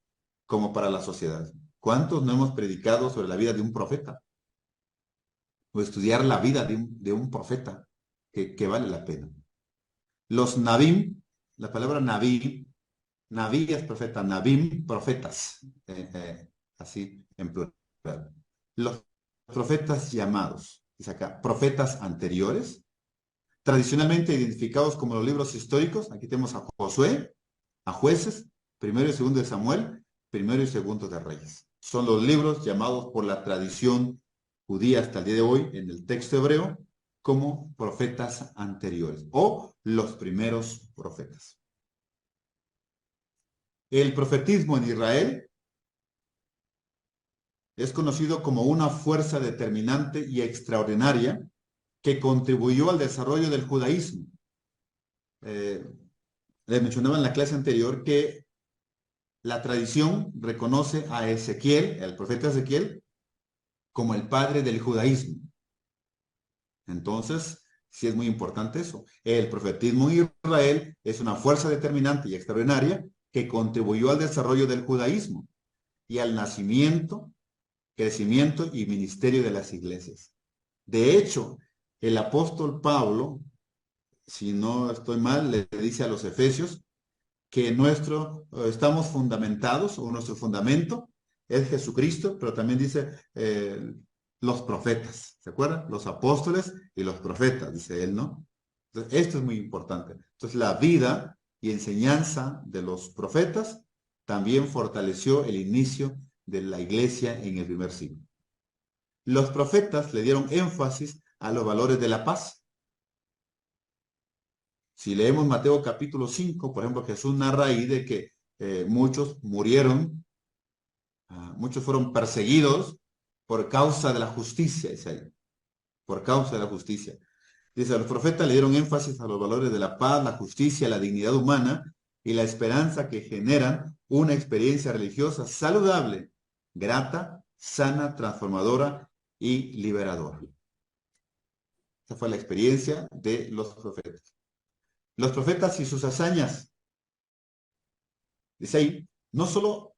[SPEAKER 1] como para la sociedad. ¿Cuántos no hemos predicado sobre la vida de un profeta? O estudiar la vida de un profeta, que vale la pena. Los Nabim, la palabra Naví es profeta, Nabim, profetas, así en plural. Los profetas llamados, dice acá, profetas anteriores, tradicionalmente identificados como los libros históricos. Aquí tenemos a Josué, a Jueces, primero y segundo de Samuel, primero y segundo de Reyes. Son los libros llamados por la tradición judía hasta el día de hoy en el texto hebreo como profetas anteriores o los primeros profetas. El profetismo en Israel es conocido como una fuerza determinante y extraordinaria que contribuyó al desarrollo del judaísmo. Les mencionaba en la clase anterior que la tradición reconoce a Ezequiel, el profeta Ezequiel, como el padre del judaísmo. Entonces, sí es muy importante eso. El profetismo en Israel es una fuerza determinante y extraordinaria que contribuyó al desarrollo del judaísmo y al nacimiento, crecimiento y ministerio de las iglesias. De hecho, el apóstol Pablo, si no estoy mal, le dice a los efesios que estamos fundamentados, o nuestro fundamento es Jesucristo, pero también dice los profetas, ¿se acuerdan? Los apóstoles y los profetas, dice él, ¿no? Entonces, esto es muy importante. Entonces, la vida y enseñanza de los profetas también fortaleció el inicio de la iglesia en el primer siglo. Los profetas le dieron énfasis a los valores de la paz. Si leemos Mateo capítulo 5, por ejemplo, Jesús narra ahí de que muchos murieron, muchos fueron perseguidos por causa de la justicia, dice ahí, por causa de la justicia. Dice, los profetas le dieron énfasis a los valores de la paz, la justicia, la dignidad humana y la esperanza que generan una experiencia religiosa saludable, grata, sana, transformadora y liberadora. Esa fue la experiencia de los profetas. Los profetas y sus hazañas, dice ahí, no solo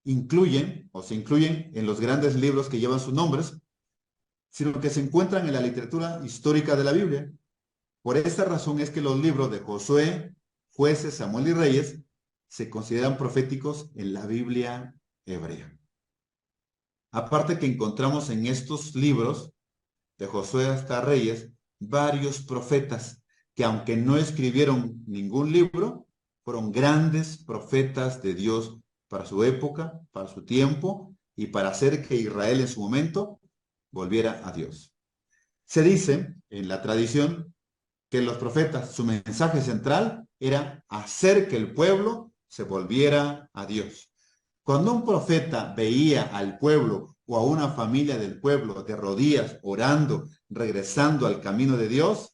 [SPEAKER 1] incluyen o se incluyen en los grandes libros que llevan sus nombres, sino que se encuentran en la literatura histórica de la Biblia. Por esta razón es que los libros de Josué, Jueces, Samuel y Reyes se consideran proféticos en la Biblia hebrea. Aparte que encontramos en estos libros, de Josué hasta Reyes, varios profetas que aunque no escribieron ningún libro, fueron grandes profetas de Dios para su época, para su tiempo y para hacer que Israel en su momento volviera a Dios. Se dice en la tradición que los profetas, su mensaje central era hacer que el pueblo se volviera a Dios. Cuando un profeta veía al pueblo o a una familia del pueblo de rodillas, orando, regresando al camino de Dios,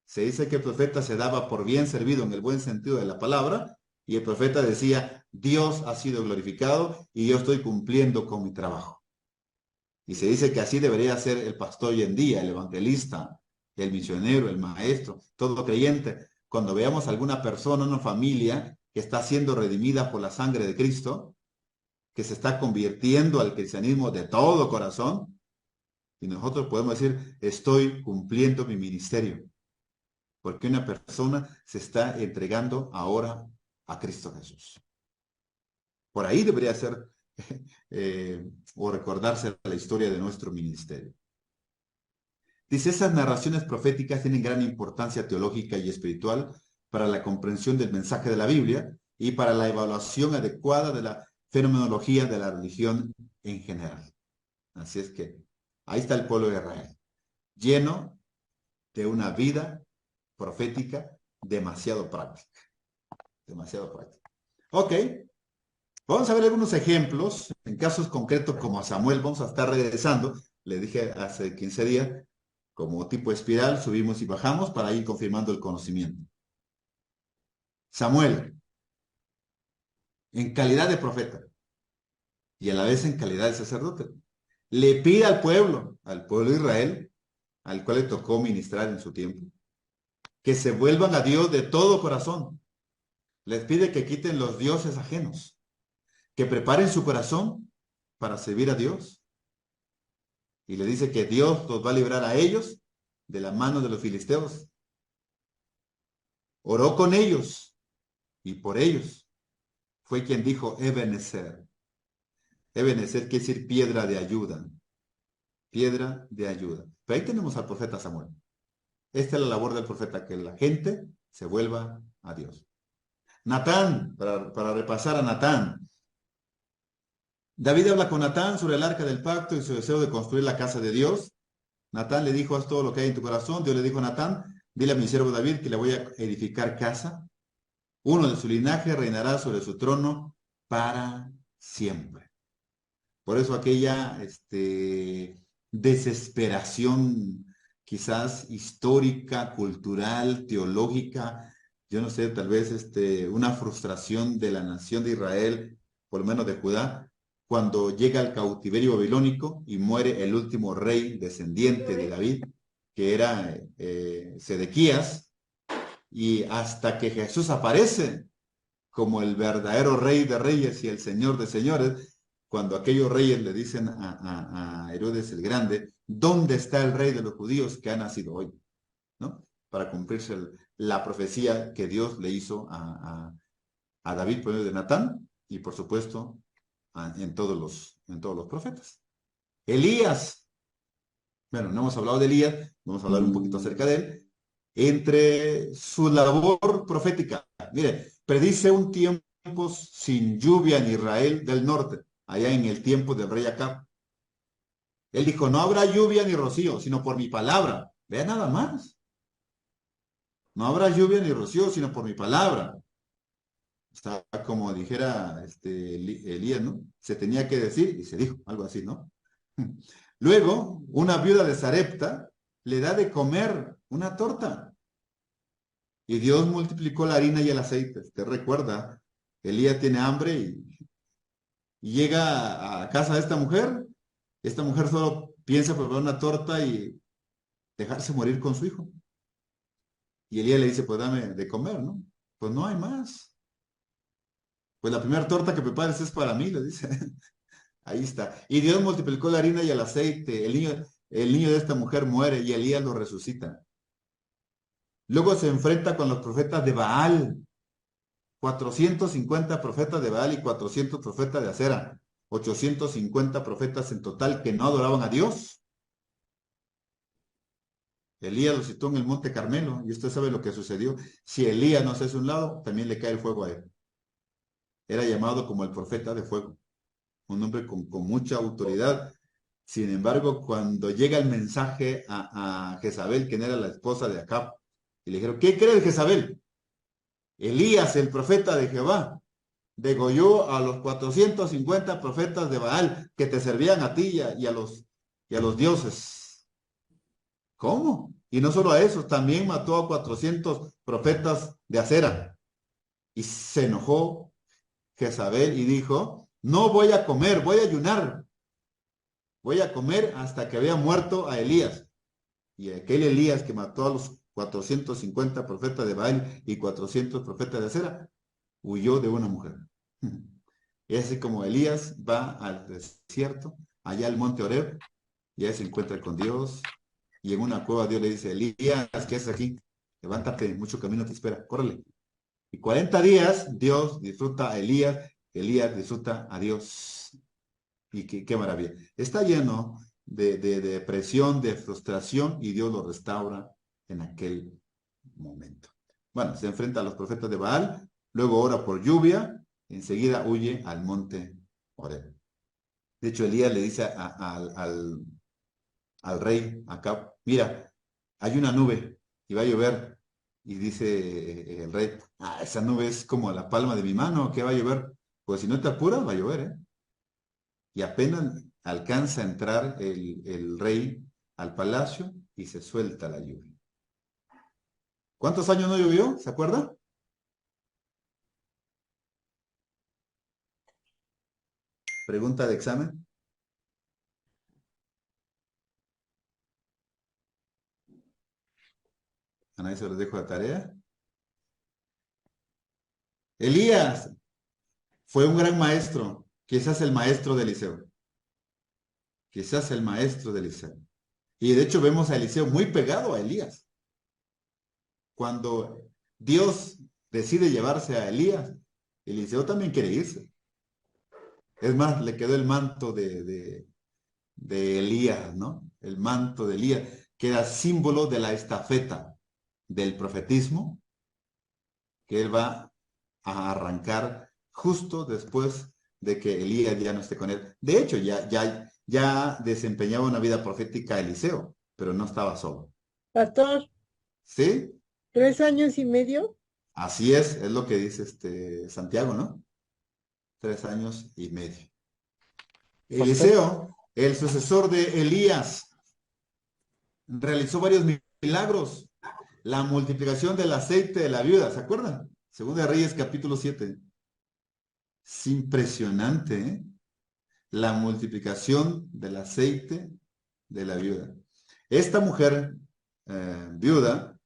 [SPEAKER 1] se dice que el profeta se daba por bien servido en el buen sentido de la palabra, y el profeta decía, Dios ha sido glorificado y yo estoy cumpliendo con mi trabajo. Y se dice que así debería ser el pastor hoy en día, el evangelista, el misionero, el maestro, todo creyente, cuando veamos alguna persona, una familia que está siendo redimida por la sangre de Cristo, que se está convirtiendo al cristianismo de todo corazón, y nosotros podemos decir, estoy cumpliendo mi ministerio, porque una persona se está entregando ahora a Cristo Jesús. Por ahí debería ser o recordarse la historia de nuestro ministerio. Dice, esas narraciones proféticas tienen gran importancia teológica y espiritual para la comprensión del mensaje de la Biblia y para la evaluación adecuada de la fenomenología de la religión en general. Así es que ahí está el pueblo de Israel, lleno de una vida profética demasiado práctica. Demasiado práctica. Ok, vamos a ver algunos ejemplos, en casos concretos como a Samuel, vamos a estar regresando, le dije hace 15 días, como tipo espiral, subimos y bajamos para ir confirmando el conocimiento. Samuel, en calidad de profeta y a la vez en calidad de sacerdote, le pide al pueblo de Israel, al cual le tocó ministrar en su tiempo, que se vuelvan a Dios de todo corazón. Les pide que quiten los dioses ajenos, que preparen su corazón para servir a Dios. Y le dice que Dios los va a librar a ellos de la mano de los filisteos. Oró con ellos y por ellos. Fue quien dijo Ebenezer. Ebenezer quiere decir piedra de ayuda. Piedra de ayuda. Pero ahí tenemos al profeta Samuel. Esta es la labor del profeta, que la gente se vuelva a Dios. Natán, para repasar a Natán. David habla con Natán sobre el arca del pacto y su deseo de construir la casa de Dios. Natán le dijo, haz todo lo que hay en tu corazón. Dios le dijo a Natán, dile a mi siervo David que le voy a edificar casa. Uno de su linaje reinará sobre su trono para siempre. Por eso aquella desesperación quizás histórica, cultural, teológica, yo no sé, tal vez una frustración de la nación de Israel, por lo menos de Judá, cuando llega al cautiverio babilónico y muere el último rey descendiente de David, que era Sedequías, y hasta que Jesús aparece como el verdadero rey de reyes y el señor de señores, cuando aquellos reyes le dicen a Herodes el Grande, ¿dónde está el rey de los judíos que ha nacido hoy? ¿No? Para cumplirse la profecía que Dios le hizo a David por medio de Natán y por supuesto en todos los profetas. Elías, bueno, no hemos hablado de Elías, vamos a hablar un poquito acerca de él. Entre su labor profética, mire, predice un tiempo sin lluvia en Israel del norte, allá en el tiempo del rey Acab. Él dijo, no habrá lluvia ni rocío, sino por mi palabra. Vea nada más. No habrá lluvia ni rocío, sino por mi palabra. Está como dijera Elías, ¿no? Se tenía que decir y se dijo, algo así, ¿no? Luego, una viuda de Sarepta le da de comer una torta. Y Dios multiplicó la harina y el aceite. Usted recuerda, Elías tiene hambre y llega a casa de esta mujer. Esta mujer solo piensa preparar una torta y dejarse morir con su hijo. Y Elías le dice, pues dame de comer, ¿no? Pues no hay más. Pues la primera torta que prepares es para mí, le dice. Ahí está. Y Dios multiplicó la harina y el aceite. El niño de esta mujer muere y Elías lo resucita. Luego se enfrenta con los profetas de Baal. 450 profetas de Baal y 400 profetas de Acera. 850 profetas en total que no adoraban a Dios. Elías lo citó en el Monte Carmelo y usted sabe lo que sucedió. Si Elías no se hace un lado, también le cae el fuego a él. Era llamado como el profeta de fuego. Un hombre con mucha autoridad. Sin embargo, cuando llega el mensaje a Jezabel, quien era la esposa de Acab, y le dijeron, ¿qué crees, Jezabel? Elías, el profeta de Jehová, degolló a los 450 profetas de Baal que te servían a ti y a los dioses. ¿Cómo? Y no solo a esos, también mató a 400 profetas de Acera. Y se enojó Jezabel y dijo, no voy a comer, voy a ayunar. Voy a comer hasta que vea muerto a Elías. Y aquel Elías que mató a los 450 profetas de Baal y 400 profetas de Acera, huyó de una mujer. Y así como Elías va al desierto, allá al monte Horeb, y ahí se encuentra con Dios, y en una cueva Dios le dice, Elías, ¿qué haces aquí? Levántate, mucho camino te espera, córrele. Y 40 días Dios disfruta a Elías, Elías disfruta a Dios. Y qué maravilla. Está lleno de presión, de frustración, y Dios lo restaura en aquel momento. Bueno, se enfrenta a los profetas de Baal, luego ora por lluvia, enseguida huye al monte Horeb. De hecho, Elías le dice al rey Acab, mira, hay una nube y va a llover. Y dice el rey, esa nube es como la palma de mi mano, ¿qué va a llover? Pues si no te apuras, va a llover, ¿eh? Y apenas alcanza a entrar el rey al palacio y se suelta la lluvia. ¿Cuántos años no llovió? ¿Se acuerda? Pregunta de examen. A nadie se los dejo de tarea. Elías fue un gran maestro, quizás el maestro de Eliseo. Quizás el maestro de Eliseo. Y de hecho vemos a Eliseo muy pegado a Elías. Cuando Dios decide llevarse a Elías, Eliseo también quiere irse. Es más, le quedó el manto de Elías, ¿no? El manto de Elías, que era símbolo de la estafeta del profetismo, que él va a arrancar justo después de que Elías ya no esté con él. De hecho, ya desempeñaba una vida profética Eliseo, pero no estaba solo.
[SPEAKER 2] Pastor,
[SPEAKER 1] ¿Sí?
[SPEAKER 2] 3 años y medio.
[SPEAKER 1] Así es lo que dice Santiago, ¿no? 3 años y medio. Eliseo, el sucesor de Elías, realizó varios milagros. La multiplicación del aceite de la viuda, ¿se acuerdan? Segunda de Reyes, capítulo 7. Es impresionante, ¿eh? La multiplicación del aceite de la viuda. Esta mujer viuda,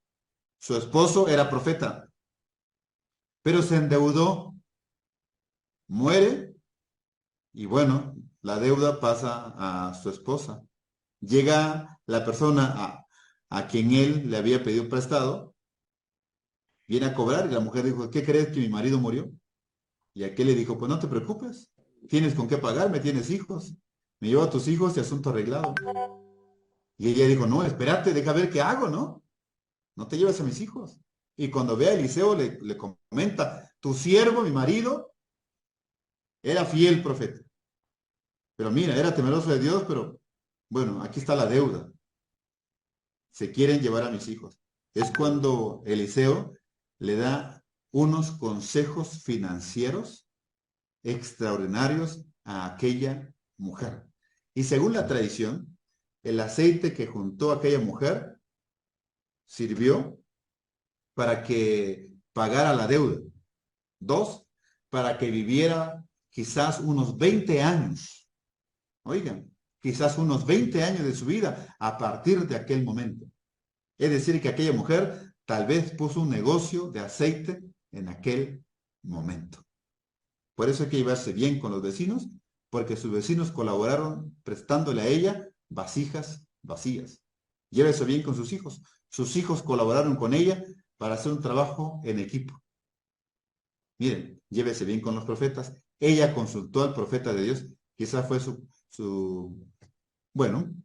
[SPEAKER 1] su esposo era profeta, pero se endeudó, muere, y bueno, la deuda pasa a su esposa. Llega la persona a quien él le había pedido prestado, viene a cobrar, y la mujer dijo, ¿qué crees que mi marido murió? Y aquel le dijo, pues no te preocupes, tienes con qué pagarme, tienes hijos, me llevo a tus hijos y asunto arreglado. Y ella dijo, no, espérate, deja ver qué hago, ¿no? No te lleves a mis hijos. Y cuando ve a Eliseo le comenta, tu siervo, mi marido, era fiel profeta. Pero mira, era temeroso de Dios, pero bueno, aquí está la deuda. Se quieren llevar a mis hijos. Es cuando Eliseo le da unos consejos financieros extraordinarios a aquella mujer. Y según la tradición, el aceite que juntó aquella mujer sirvió para que pagara la deuda. 2, para que viviera quizás unos 20 años. Oigan, quizás unos 20 años de su vida a partir de aquel momento. Es decir, que aquella mujer tal vez puso un negocio de aceite en aquel momento. Por eso hay que llevarse bien con los vecinos, porque sus vecinos colaboraron prestándole a ella vasijas vacías. Llévese bien con sus hijos. Sus hijos colaboraron con ella para hacer un trabajo en equipo. Miren, llévese bien con los profetas. Ella consultó al profeta de Dios. Quizás fue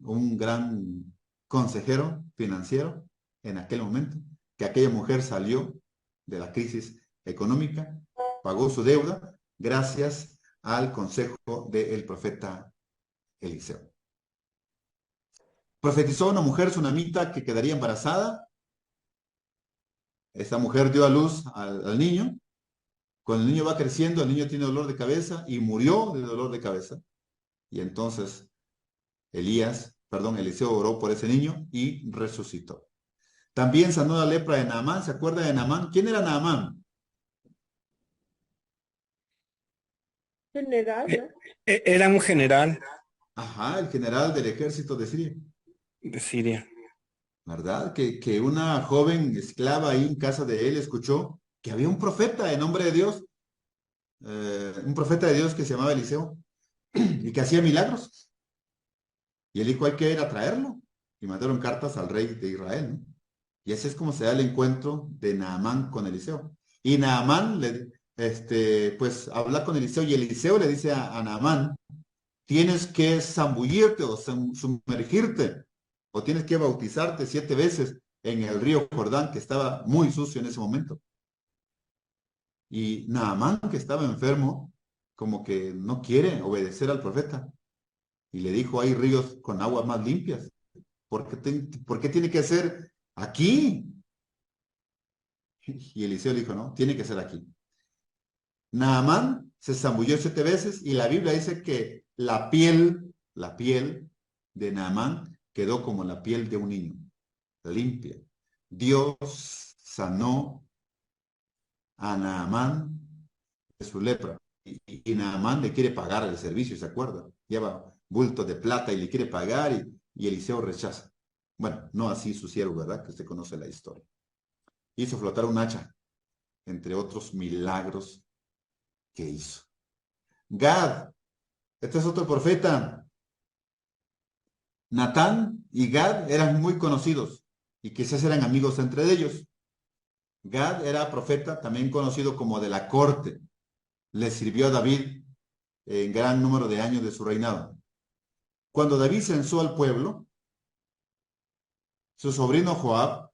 [SPEAKER 1] un gran consejero financiero en aquel momento, que aquella mujer salió de la crisis económica, pagó su deuda gracias al consejo del profeta Eliseo. Profetizó a una mujer sunamita que quedaría embarazada. Esta mujer dio a luz al niño. Cuando el niño va creciendo, el niño tiene dolor de cabeza y murió de dolor de cabeza. Y entonces Eliseo oró por ese niño y resucitó. También sanó la lepra de Naamán. ¿Se acuerda de Naamán? ¿Quién era Naamán?
[SPEAKER 2] General, ¿no?
[SPEAKER 5] Era un general
[SPEAKER 1] Ajá, el general del ejército de Siria.
[SPEAKER 5] de Siria.
[SPEAKER 1] ¿verdad? Que una joven esclava ahí en casa de él escuchó que había un profeta en nombre de Dios, un profeta de Dios que se llamaba Eliseo y que hacía milagros. Y él dijo, hay que ir a traerlo. Y mandaron cartas al rey de Israel, ¿no? Y así es como se da el encuentro de Naamán con Eliseo. Y Naamán, pues, habla con Eliseo y Eliseo le dice a Naamán, tienes que zambullirte o sumergirte, o tienes que bautizarte 7 veces en el río Jordán, que estaba muy sucio en ese momento. Y Naamán, que estaba enfermo, como que no quiere obedecer al profeta. Y le dijo, hay ríos con aguas más limpias. ¿Por qué tiene que ser aquí? Y Eliseo le dijo, no, tiene que ser aquí. Naamán se zambulló 7 veces y la Biblia dice que la piel de Naamán quedó como la piel de un niño, limpia. Dios sanó a Naamán de su lepra. Y Naamán le quiere pagar el servicio, ¿se acuerda? Lleva bultos de plata y le quiere pagar y Eliseo rechaza. Bueno, no así su siervo, ¿verdad? Que usted conoce la historia. Hizo flotar un hacha, entre otros milagros que hizo. Gad, este es otro profeta. Natán y Gad eran muy conocidos y quizás eran amigos entre ellos. Gad era profeta, también conocido como de la corte. Le sirvió a David en gran número de años de su reinado. Cuando David censó al pueblo, su sobrino Joab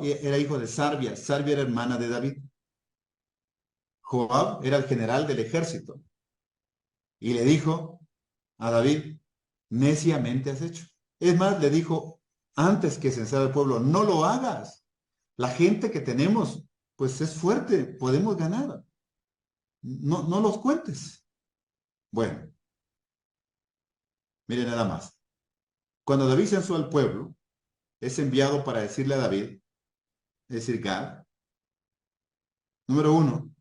[SPEAKER 1] era hijo de Sarbia era hermana de David. Joab era el general del ejército y le dijo a David, neciamente has hecho. Es más, le dijo antes que censar al pueblo, no lo hagas. La gente que tenemos, pues es fuerte, podemos ganar. No los cuentes. Bueno, miren nada más. Cuando David censó al pueblo, es enviado para decirle a David, es decir, Gad, número 1,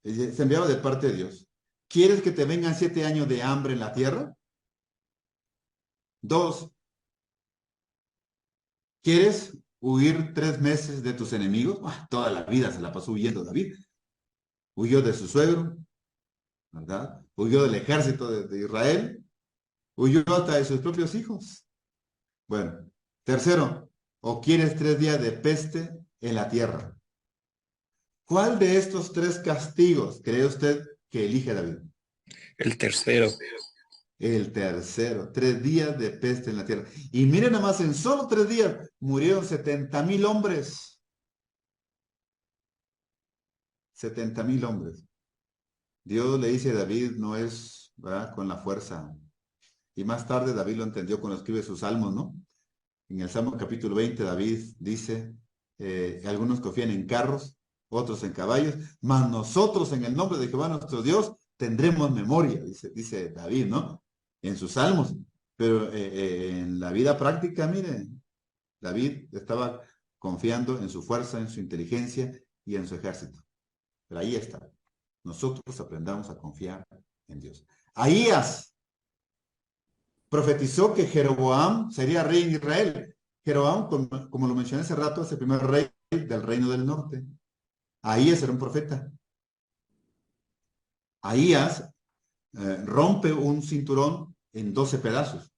[SPEAKER 1] es enviado de parte de Dios. ¿Quieres que te vengan 7 años de hambre en la tierra? 2, ¿quieres huir 3 meses de tus enemigos? Toda la vida se la pasó huyendo David. Huyó de su suegro, ¿verdad? Huyó del ejército de Israel, huyó hasta de sus propios hijos. Bueno, tercero, ¿o quieres 3 días de peste en la tierra? ¿Cuál de estos 3 castigos cree usted que elige David?
[SPEAKER 5] El tercero.
[SPEAKER 1] El tercero, 3 días de peste en la tierra. Y miren nada más, en solo 3 días murieron 70,000 hombres. 70,000 hombres. Dios le dice a David, no es, ¿verdad?, con la fuerza. Y más tarde David lo entendió cuando escribe sus salmos, ¿no? En el Salmo capítulo 20, David dice, algunos confían en carros, otros en caballos, mas nosotros en el nombre de Jehová nuestro Dios tendremos memoria, dice David, ¿no? En sus salmos. Pero en la vida práctica, miren, David estaba confiando en su fuerza, en su inteligencia y en su ejército. Pero ahí está. Nosotros aprendamos a confiar en Dios. Ahías profetizó que Jeroboam sería rey en Israel. Jeroboam, como lo mencioné hace rato, es el primer rey del reino del norte. Ahías era un profeta. Ahías rompe un cinturón en 12 pedazos,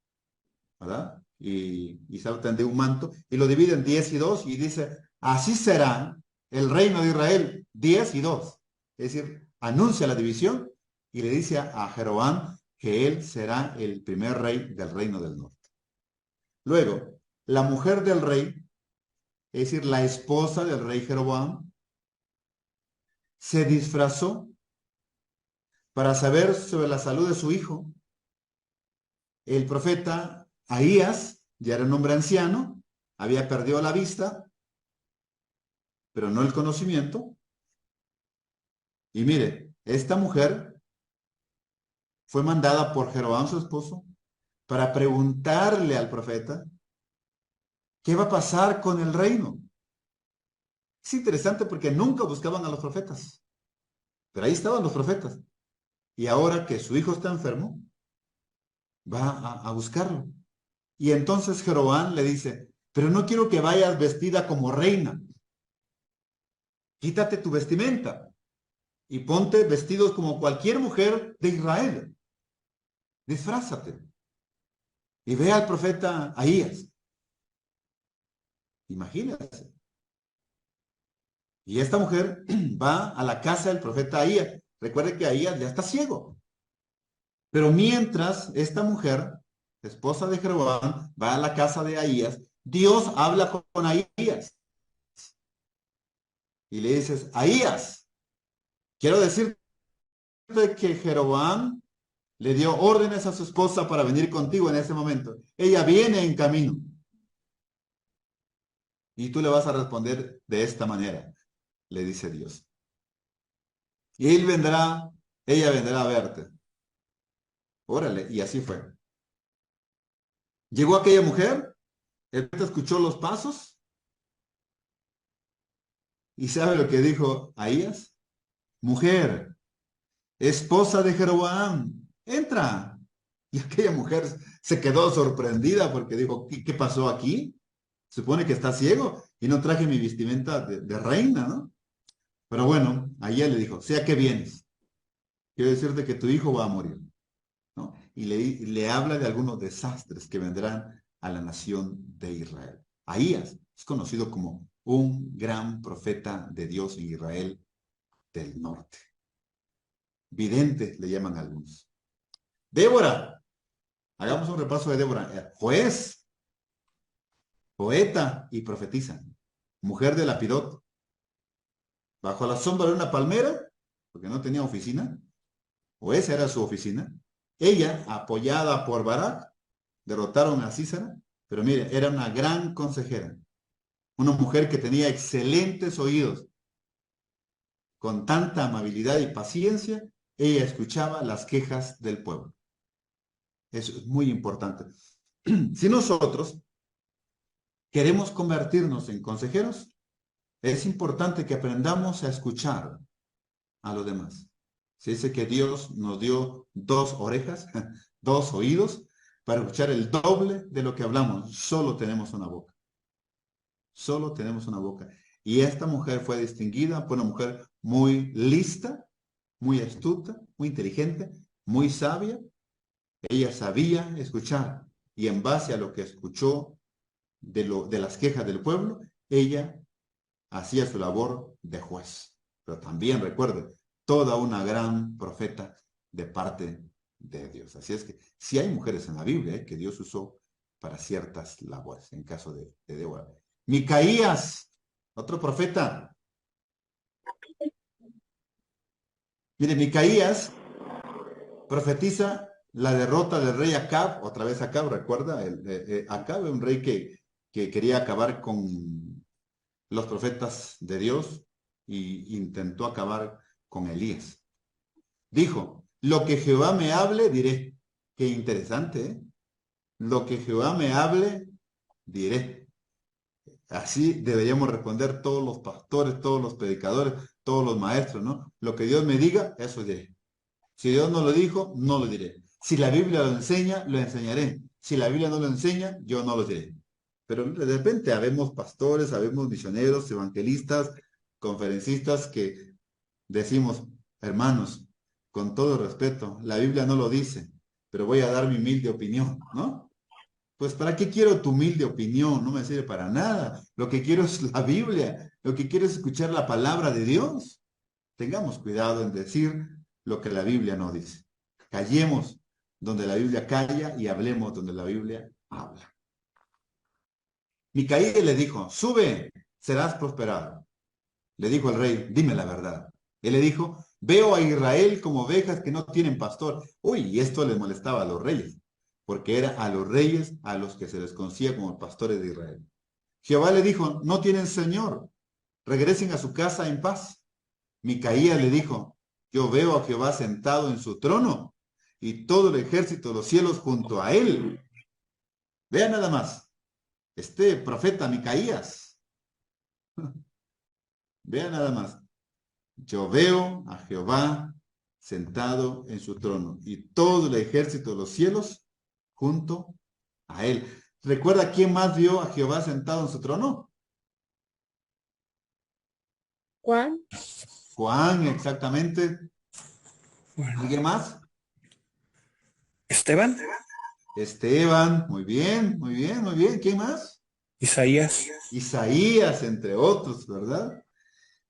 [SPEAKER 1] ¿verdad? Y salta de un manto y lo divide en 10 y 2 y dice, así será el reino de Israel, 10 y 2. Es decir, anuncia la división y le dice a Jeroboam que él será el primer rey del reino del norte. Luego, la mujer del rey, es decir, la esposa del rey Jeroboam, se disfrazó para saber sobre la salud de su hijo. El profeta Ahías ya era un hombre anciano, había perdido la vista, pero no el conocimiento. Y mire, esta mujer fue mandada por Jeroboam, su esposo, para preguntarle al profeta qué va a pasar con el reino. Es interesante porque nunca buscaban a los profetas, pero ahí estaban los profetas. Y ahora que su hijo está enfermo, va a buscarlo. Y entonces Jeroboam le dice, pero no quiero que vayas vestida como reina. Quítate tu vestimenta y ponte vestidos como cualquier mujer de Israel. Disfrázate. Y ve al profeta Ahías. Imagínense. Y esta mujer va a la casa del profeta Ahías. Recuerde que Ahías ya está ciego. Pero mientras esta mujer, esposa de Jeroboam, va a la casa de Ahías, Dios habla con Ahías. Y le dices, Ahías, quiero decirte que Jeroboam le dio órdenes a su esposa para venir contigo en ese momento. Ella viene en camino. Y tú le vas a responder de esta manera, le dice Dios. Y ella vendrá a verte. Órale, y así fue. Llegó aquella mujer, el profeta escuchó los pasos, y ¿sabe lo que dijo Ahías? Mujer, esposa de Jeroboam, entra. Y aquella mujer se quedó sorprendida porque dijo, ¿qué pasó aquí? Supone que está ciego y no traje mi vestimenta de reina, ¿no? Pero bueno, Ahías le dijo, sea que vienes. Quiero decirte que tu hijo va a morir, ¿no? Y le habla de algunos desastres que vendrán a la nación de Israel. Ahías es conocido como un gran profeta de Dios en Israel del norte. Vidente le llaman algunos. Débora, hagamos un repaso de Débora. Juez, poeta y profetisa, mujer de Lapidot, bajo la sombra de una palmera, porque no tenía oficina, o esa era su oficina. Ella, apoyada por Barak, derrotaron a Sísara, pero mire, era una gran consejera, una mujer que tenía excelentes oídos. Con tanta amabilidad y paciencia, ella escuchaba las quejas del pueblo. Eso es muy importante. Si nosotros queremos convertirnos en consejeros, es importante que aprendamos a escuchar a los demás. Se dice que Dios nos dio 2 orejas, 2 oídos, para escuchar el doble de lo que hablamos. Solo tenemos una boca. Solo tenemos una boca. Y esta mujer fue distinguida por una mujer muy lista, muy astuta, muy inteligente, muy sabia. Ella sabía escuchar y en base a lo que escuchó de las quejas del pueblo, ella hacía su labor de juez. Pero también recuerde, toda una gran profeta de parte de Dios. Así es que sí hay mujeres en la Biblia que Dios usó para ciertas labores, en caso de Débora. Micaías, otro profeta. Mire, Micaías profetiza la derrota del rey Acab, otra vez Acab, recuerda, Acab, un rey que quería acabar con los profetas de Dios y intentó acabar con Elías. Dijo, lo que Jehová me hable, diré. Qué interesante, ¿eh? Lo que Jehová me hable, diré. Así deberíamos responder todos los pastores, todos los predicadores, todos los maestros, ¿no? Lo que Dios me diga, eso diré. Si Dios no lo dijo, no lo diré. Si la Biblia lo enseña, lo enseñaré. Si la Biblia no lo enseña, yo no lo diré. Pero de repente habemos pastores, habemos misioneros, evangelistas, conferencistas que decimos, hermanos, con todo respeto, la Biblia no lo dice, pero voy a dar mi humilde opinión, ¿no? Pues ¿para qué quiero tu humilde opinión? No me sirve para nada. Lo que quiero es la Biblia, lo que quiero es escuchar la palabra de Dios. Tengamos cuidado en decir lo que la Biblia no dice. Callemos donde la Biblia calla y hablemos donde la Biblia habla. Micaías le dijo, sube, serás prosperado. Le dijo el rey, dime la verdad. Él le dijo, veo a Israel como ovejas que no tienen pastor. Uy, y esto les molestaba a los reyes, porque era a los reyes a los que se les conocía como pastores de Israel. Jehová le dijo, no tienen señor, regresen a su casa en paz. Micaías le dijo, yo veo a Jehová sentado en su trono y todo el ejército de los cielos junto a él. Vean nada más, este profeta Micaías. Vean nada más. Yo veo a Jehová sentado en su trono y todo el ejército de los cielos junto a él. ¿Recuerda quién más vio a Jehová sentado en su trono?
[SPEAKER 2] Juan,
[SPEAKER 1] Juan, exactamente. ¿Alguien más?
[SPEAKER 5] Esteban,
[SPEAKER 1] Esteban, muy bien, muy bien, muy bien. ¿Quién más?
[SPEAKER 5] Isaías,
[SPEAKER 1] Isaías, entre otros, ¿verdad?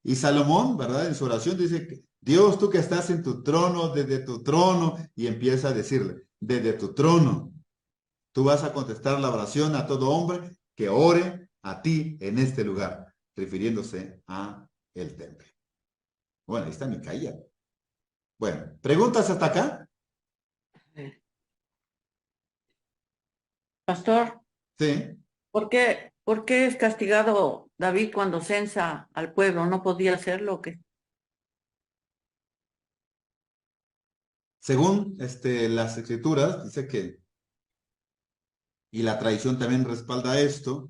[SPEAKER 1] Y Salomón, ¿verdad? En su oración dice, Dios, tú que estás en tu trono, desde tu trono, y empieza a decirle, desde tu trono, tú vas a contestar la oración a todo hombre que ore a ti en este lugar, refiriéndose a el templo. Bueno, ahí está Micaía. Bueno, ¿preguntas hasta acá?
[SPEAKER 6] Pastor,
[SPEAKER 1] Sí.
[SPEAKER 6] ¿por qué es castigado David cuando censa al pueblo? ¿No podía hacerlo o qué?
[SPEAKER 1] Según las escrituras, dice que, y la tradición también respalda esto,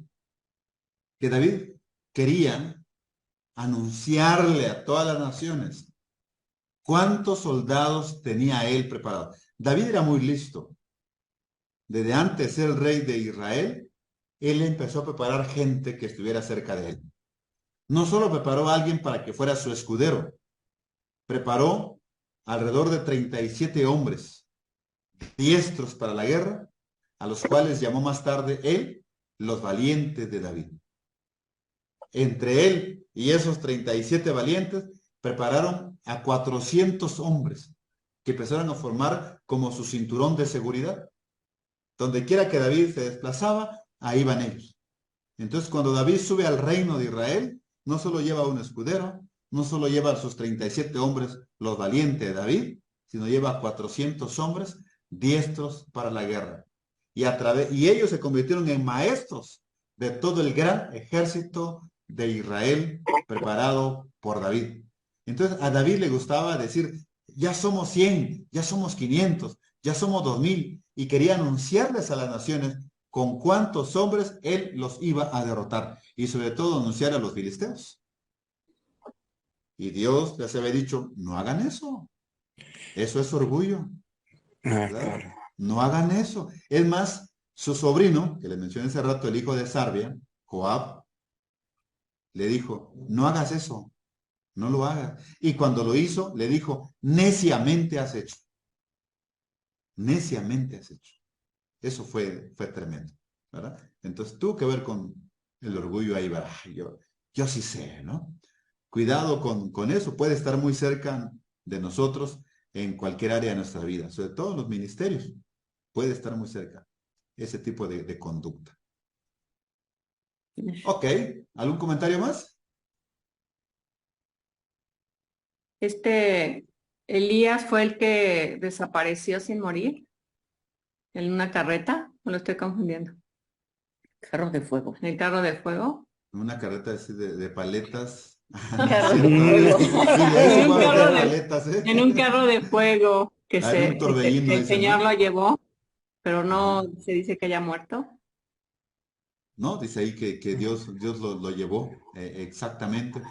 [SPEAKER 1] que David quería anunciarle a todas las naciones cuántos soldados tenía él preparados. David era muy listo. Desde antes de ser el rey de Israel, él empezó a preparar gente que estuviera cerca de él. No solo preparó a alguien para que fuera su escudero, preparó alrededor de 37 hombres diestros para la guerra, a los cuales llamó más tarde él los valientes de David. Entre él y esos 37 valientes prepararon a 400 hombres que empezaron a formar como su cinturón de seguridad. Donde quiera que David se desplazaba, ahí van ellos. Entonces, cuando David sube al reino de Israel, no solo lleva un escudero, no solo lleva a sus 37 hombres, los valientes de David, sino lleva a 400 hombres diestros para la guerra. Y ellos se convirtieron en maestros de todo el gran ejército de Israel preparado por David. Entonces, a David le gustaba decir, ya somos 100, ya somos 500, ya somos 2000, y quería anunciarles a las naciones con cuántos hombres él los iba a derrotar, y sobre todo anunciar a los filisteos. Y Dios les había dicho, no hagan eso. Eso es orgullo, ¿verdad?
[SPEAKER 5] claro.
[SPEAKER 1] No hagan eso. Es más, su sobrino, que le mencioné hace rato, el hijo de Sarbia, Joab, le dijo, no hagas eso, no lo hagas. Y cuando lo hizo, le dijo, neciamente has hecho. Neciamente has hecho. Eso fue tremendo, ¿verdad? Entonces tuvo que ver con el orgullo ahí, ¿verdad? Yo sí sé, ¿no? Cuidado con eso, puede estar muy cerca de nosotros en cualquier área de nuestra vida, sobre todo en los ministerios, puede estar muy cerca ese tipo de conducta. Ok, ¿algún comentario más?
[SPEAKER 3] Elías fue el que desapareció sin morir en una carreta, ¿o lo estoy confundiendo?
[SPEAKER 6] Carros de fuego.
[SPEAKER 3] ¿En el carro de fuego?
[SPEAKER 1] Una carreta así de paletas.
[SPEAKER 6] Carros de fuego.
[SPEAKER 1] Y ahí se puede meter paletas, ¿eh?
[SPEAKER 3] En un carro de fuego que
[SPEAKER 1] En un torbellino,
[SPEAKER 3] el
[SPEAKER 1] dice,
[SPEAKER 3] Señor
[SPEAKER 1] ¿no?
[SPEAKER 3] lo llevó, pero no
[SPEAKER 1] Ajá.
[SPEAKER 3] se dice que haya muerto.
[SPEAKER 1] No, dice ahí que Dios lo llevó, exactamente.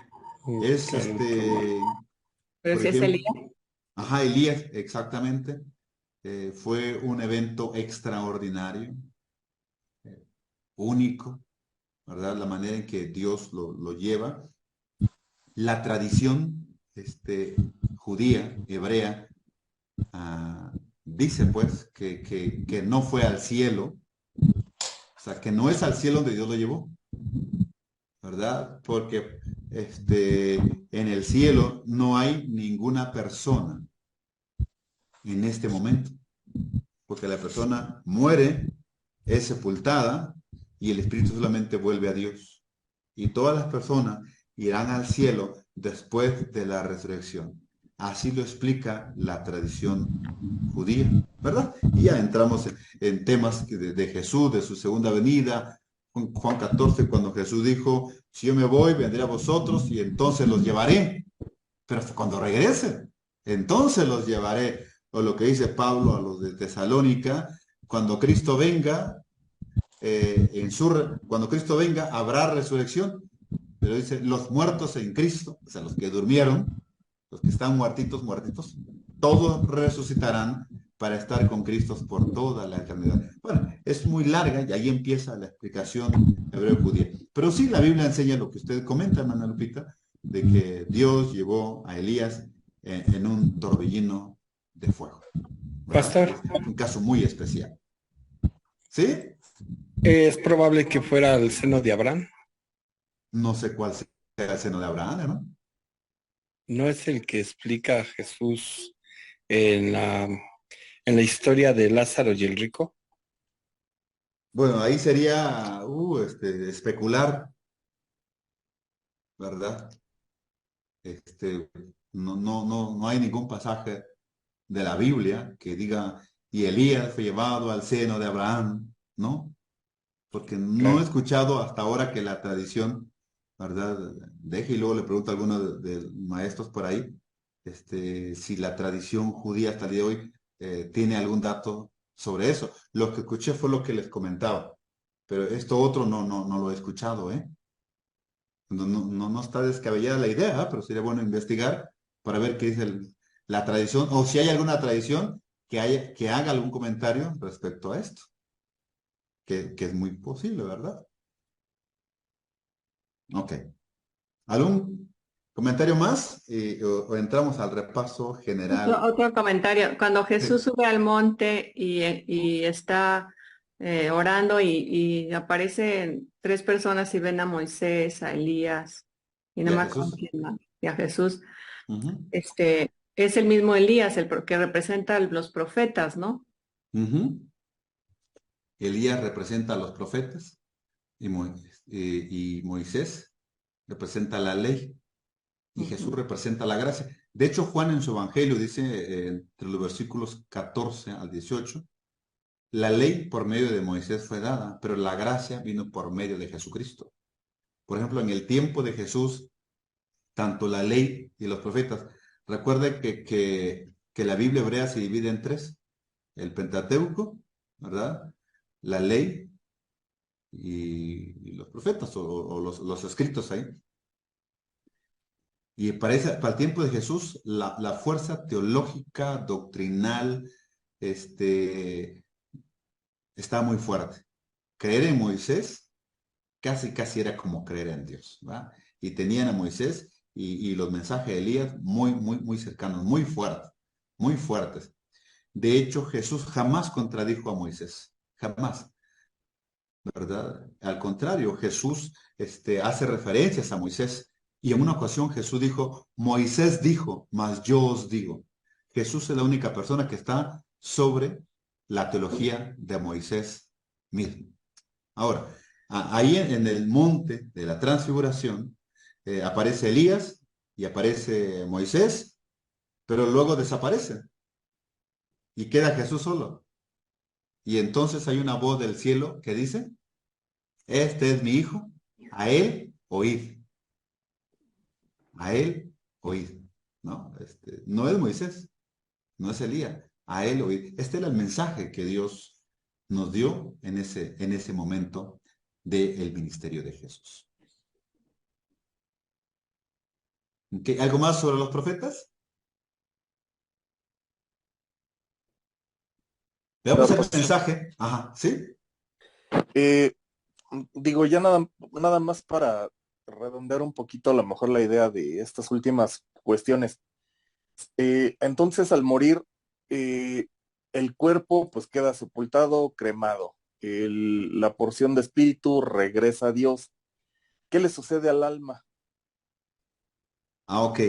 [SPEAKER 1] Es
[SPEAKER 5] Claro.
[SPEAKER 3] Pero
[SPEAKER 1] por
[SPEAKER 3] si es
[SPEAKER 1] ejemplo,
[SPEAKER 3] Elías.
[SPEAKER 1] ajá, Elías, exactamente. Fue un evento extraordinario, único, ¿verdad? La manera en que Dios lo lleva. La tradición judía, hebrea, dice pues que no fue al cielo, o sea, que no es al cielo donde Dios lo llevó, ¿verdad? Porque en el cielo no hay ninguna persona en este momento, porque la persona muere, es sepultada y el espíritu solamente vuelve a Dios. Y todas las personas irán al cielo después de la resurrección. Así lo explica la tradición judía, ¿verdad? Y ya entramos en temas de Jesús, de su segunda venida. Juan 14, cuando Jesús dijo, si yo me voy, vendré a vosotros y entonces los llevaré. Pero cuando regrese, entonces los llevaré. O lo que dice Pablo a los de Tesalónica, cuando Cristo venga, cuando Cristo venga, habrá resurrección. Pero dice, los muertos en Cristo, o sea, los que durmieron, los que están muertitos, todos resucitarán para estar con Cristo por toda la eternidad. Bueno, es muy larga y ahí empieza la explicación hebreo-judía. Pero sí, la Biblia enseña lo que usted comenta, hermana Lupita, de que Dios llevó a Elías en un torbellino de fuego, ¿verdad?
[SPEAKER 5] Pastor,
[SPEAKER 1] Es un caso muy especial. ¿Sí?
[SPEAKER 5] es probable que fuera al seno de Abraham.
[SPEAKER 1] No sé cuál sea el seno de Abraham, ¿no?
[SPEAKER 5] ¿No es el que explica Jesús en la historia de Lázaro y el rico?
[SPEAKER 1] Bueno, ahí sería especular, ¿verdad? No hay ningún pasaje de la Biblia que diga, y Elías fue llevado al seno de Abraham, ¿no? Porque no he
[SPEAKER 5] Claro.
[SPEAKER 1] escuchado hasta ahora que la tradición, ¿verdad? Deje y luego le pregunto a alguno de maestros por ahí, si la tradición judía hasta el día de hoy tiene algún dato sobre eso. Lo que escuché fue lo que les comentaba, pero esto otro no lo he escuchado, ¿eh? No está descabellada la idea, pero sería bueno investigar para ver qué dice la tradición, o si hay alguna tradición que haga algún comentario respecto a esto, que es muy posible, ¿verdad? Ok. ¿Algún comentario más? O entramos al repaso general.
[SPEAKER 3] Otro comentario. Cuando Jesús
[SPEAKER 1] Sí,
[SPEAKER 3] sube al monte y está orando y aparecen tres personas y ven a Moisés, a Elías y no
[SPEAKER 1] y a
[SPEAKER 3] me acuerdo
[SPEAKER 1] Jesús.
[SPEAKER 3] quién más, y a Jesús,
[SPEAKER 1] Ujú,
[SPEAKER 3] es el mismo Elías, que representa a los profetas, ¿no?
[SPEAKER 1] ujú. Elías representa a los profetas y Moisés representa la ley. Y Jesús
[SPEAKER 3] Ujú.
[SPEAKER 1] representa la gracia. De hecho, Juan en su Evangelio dice, entre los versículos 14 al 18, la ley por medio de Moisés fue dada, pero la gracia vino por medio de Jesucristo. Por ejemplo, en el tiempo de Jesús, tanto la ley y los profetas, recuerde que la Biblia hebrea se divide en tres, el Pentateuco, ¿verdad? La ley y los profetas o los escritos ahí. Y para el tiempo de Jesús, la fuerza teológica, doctrinal, este, está muy fuerte. Creer en Moisés casi era como creer en Dios, ¿va? Y tenían a Moisés y los mensajes de Elías muy cercanos, muy fuertes. De hecho, Jesús jamás contradijo a Moisés, jamás, ¿verdad? Al contrario, Jesús hace referencias a Moisés. Y en una ocasión Jesús dijo, Moisés dijo, mas yo os digo. Jesús es la única persona que está sobre la teología de Moisés mismo. Ahora, ahí en el monte de la transfiguración aparece Elías y aparece Moisés, pero luego desaparecen y queda Jesús solo. Y entonces hay una voz del cielo que dice, este es mi hijo, a él oíd, a él oíd. ¿No? No es Moisés, no es Elías, a él oíd. Este era el mensaje que Dios nos dio en ese momento del ministerio de Jesús. ¿Okay? ¿Algo más sobre los profetas? Veamos el mensaje. Ajá, ¿sí?
[SPEAKER 7] Eh, Digo, ya nada más para redondear un poquito a lo mejor la idea de estas últimas cuestiones. Entonces, al morir, eh, el cuerpo pues queda sepultado, cremado. La porción de espíritu regresa a Dios. ¿Qué le sucede al alma?
[SPEAKER 1] Ok.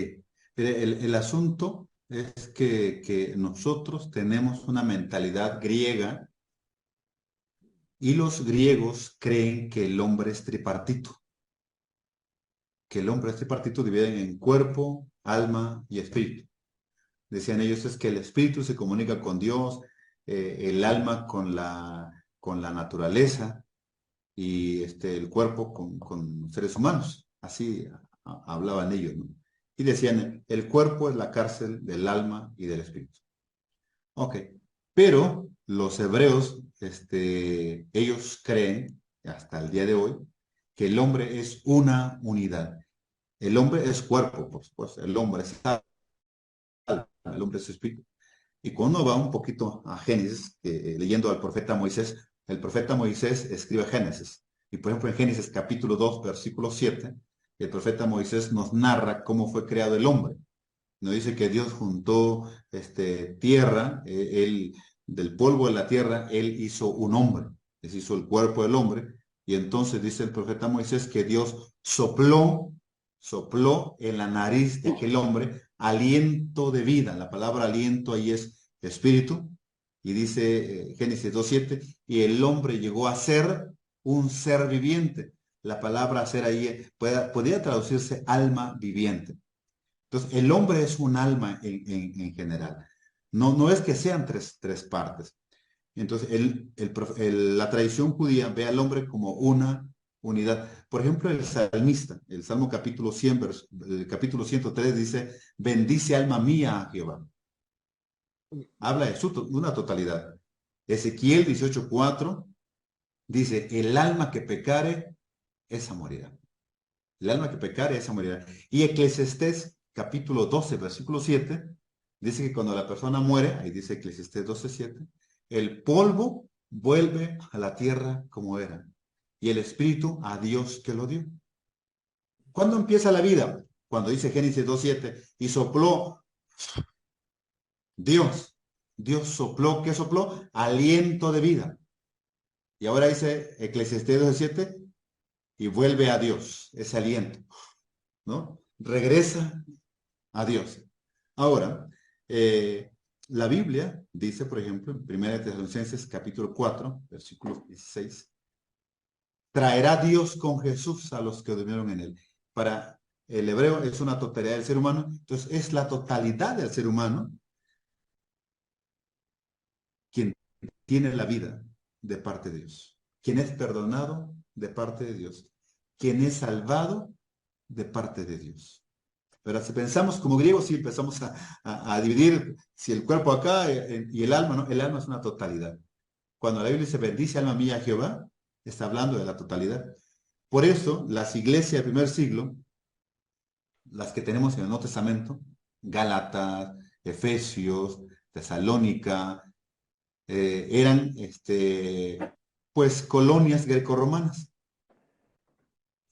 [SPEAKER 1] Mire, el asunto es que nosotros tenemos una mentalidad griega y los griegos creen que el hombre es tripartito, que el hombre es tripartito dividen en cuerpo, alma y espíritu. Decían ellos es que el espíritu se comunica con Dios, el alma con la naturaleza y el cuerpo con seres humanos. Así hablaban ellos, ¿no? Y decían, el cuerpo es la cárcel del alma y del espíritu. Ok, pero los hebreos, ellos creen, hasta el día de hoy, que el hombre es una unidad. El hombre es cuerpo, por supuesto, el hombre es alma, el hombre es espíritu. Y cuando uno va un poquito a Génesis, leyendo al profeta Moisés, el profeta Moisés escribe Génesis. Y por ejemplo, en Génesis capítulo 2, versículo 7, el profeta Moisés nos narra cómo fue creado el hombre. Nos dice que Dios juntó tierra, él, del polvo de la tierra, él hizo un hombre, les hizo el cuerpo del hombre, y entonces dice el profeta Moisés que Dios sopló en la nariz de aquel hombre aliento de vida. La palabra aliento ahí es espíritu, y dice Génesis 2:7, y el hombre llegó a ser un ser viviente. La palabra ser ahí podría traducirse alma viviente. Entonces, el hombre es un alma en general. No es que sean tres partes. Entonces, la tradición judía ve al hombre como una unidad. Por ejemplo, el salmista, el Salmo capítulo 100, el capítulo 103 dice, bendice alma mía a Jehová. Habla de una totalidad. Ezequiel 18:4 dice, el alma que pecare, esa morirá. El alma que pecare, esa morirá. Y Eclesiastés capítulo 12, versículo 7, dice que cuando la persona muere, ahí dice Eclesiastés 12:7, el polvo vuelve a la tierra como era, y el espíritu a Dios que lo dio. ¿Cuándo empieza la vida? Cuando dice Génesis 2:7, y sopló Dios. Dios sopló, ¿qué sopló? Aliento de vida. Y ahora dice Eclesiastés 12:7, y vuelve a Dios, ese aliento, ¿no? Regresa a Dios. Ahora, la Biblia dice, por ejemplo, en 1 Tesalonicenses capítulo 4, versículo 16, traerá Dios con Jesús a los que durmieron en él. Para el hebreo es una totalidad del ser humano, entonces es la totalidad del ser humano quien tiene la vida de parte de Dios, quien es perdonado de parte de Dios, quien es salvado de parte de Dios. Pero si pensamos como griegos, si empezamos a dividir si el cuerpo acá y el alma, ¿no? El alma es una totalidad. Cuando la Biblia dice bendice alma mía a Jehová, está hablando de la totalidad. Por eso, las iglesias del primer siglo, las que tenemos en el Nuevo Testamento, Gálatas, Efesios, Tesalónica, eran pues colonias grecorromanas.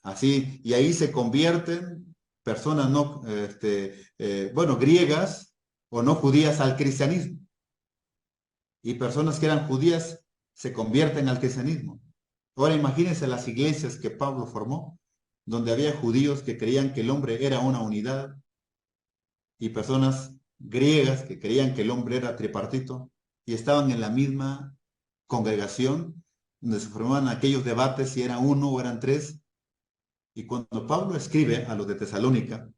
[SPEAKER 1] Así, y ahí se convierten personas no, griegas o no judías al cristianismo. Y personas que eran judías se convierten al cristianismo. Ahora imagínense las iglesias que Pablo formó, donde había judíos que creían que el hombre era una unidad y personas griegas que creían que el hombre era tripartito y estaban en la misma congregación donde se formaban aquellos debates si era uno o eran tres. Y cuando Pablo escribe a los de Tesalónica,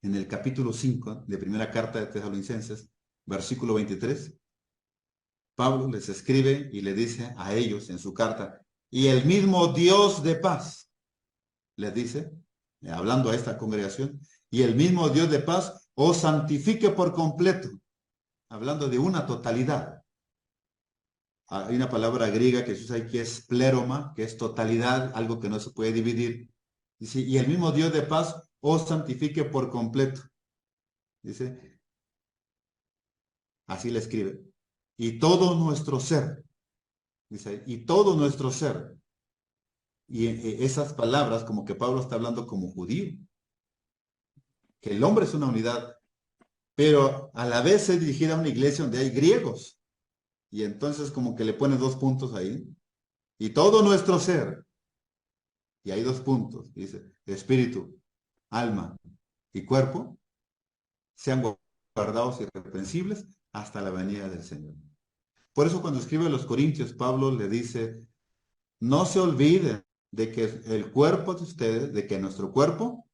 [SPEAKER 1] en el capítulo 5 de primera carta de Tesalonicenses, versículo 23, Pablo les escribe y le dice a ellos en su carta, y el mismo Dios de paz, les dice, hablando a esta congregación, y el mismo Dios de paz os santifique por completo, hablando de una totalidad. Hay una palabra griega que se usa ahí que es pleroma, que es totalidad, algo que no se puede dividir. Dice, y el mismo Dios de paz os santifique por completo. Dice, así le escribe. Y todo nuestro ser, dice, y todo nuestro ser. Y esas palabras, como que Pablo está hablando como judío, que el hombre es una unidad, pero a la vez es dirigida a una iglesia donde hay griegos. Y entonces como que le pone dos puntos ahí. Y todo nuestro ser. Y hay dos puntos. Dice, espíritu, alma y cuerpo sean guardados irreprensibles hasta la venida del Señor. Por eso cuando escribe a los Corintios, Pablo le dice, no se olviden de que el cuerpo de ustedes, de que nuestro cuerpo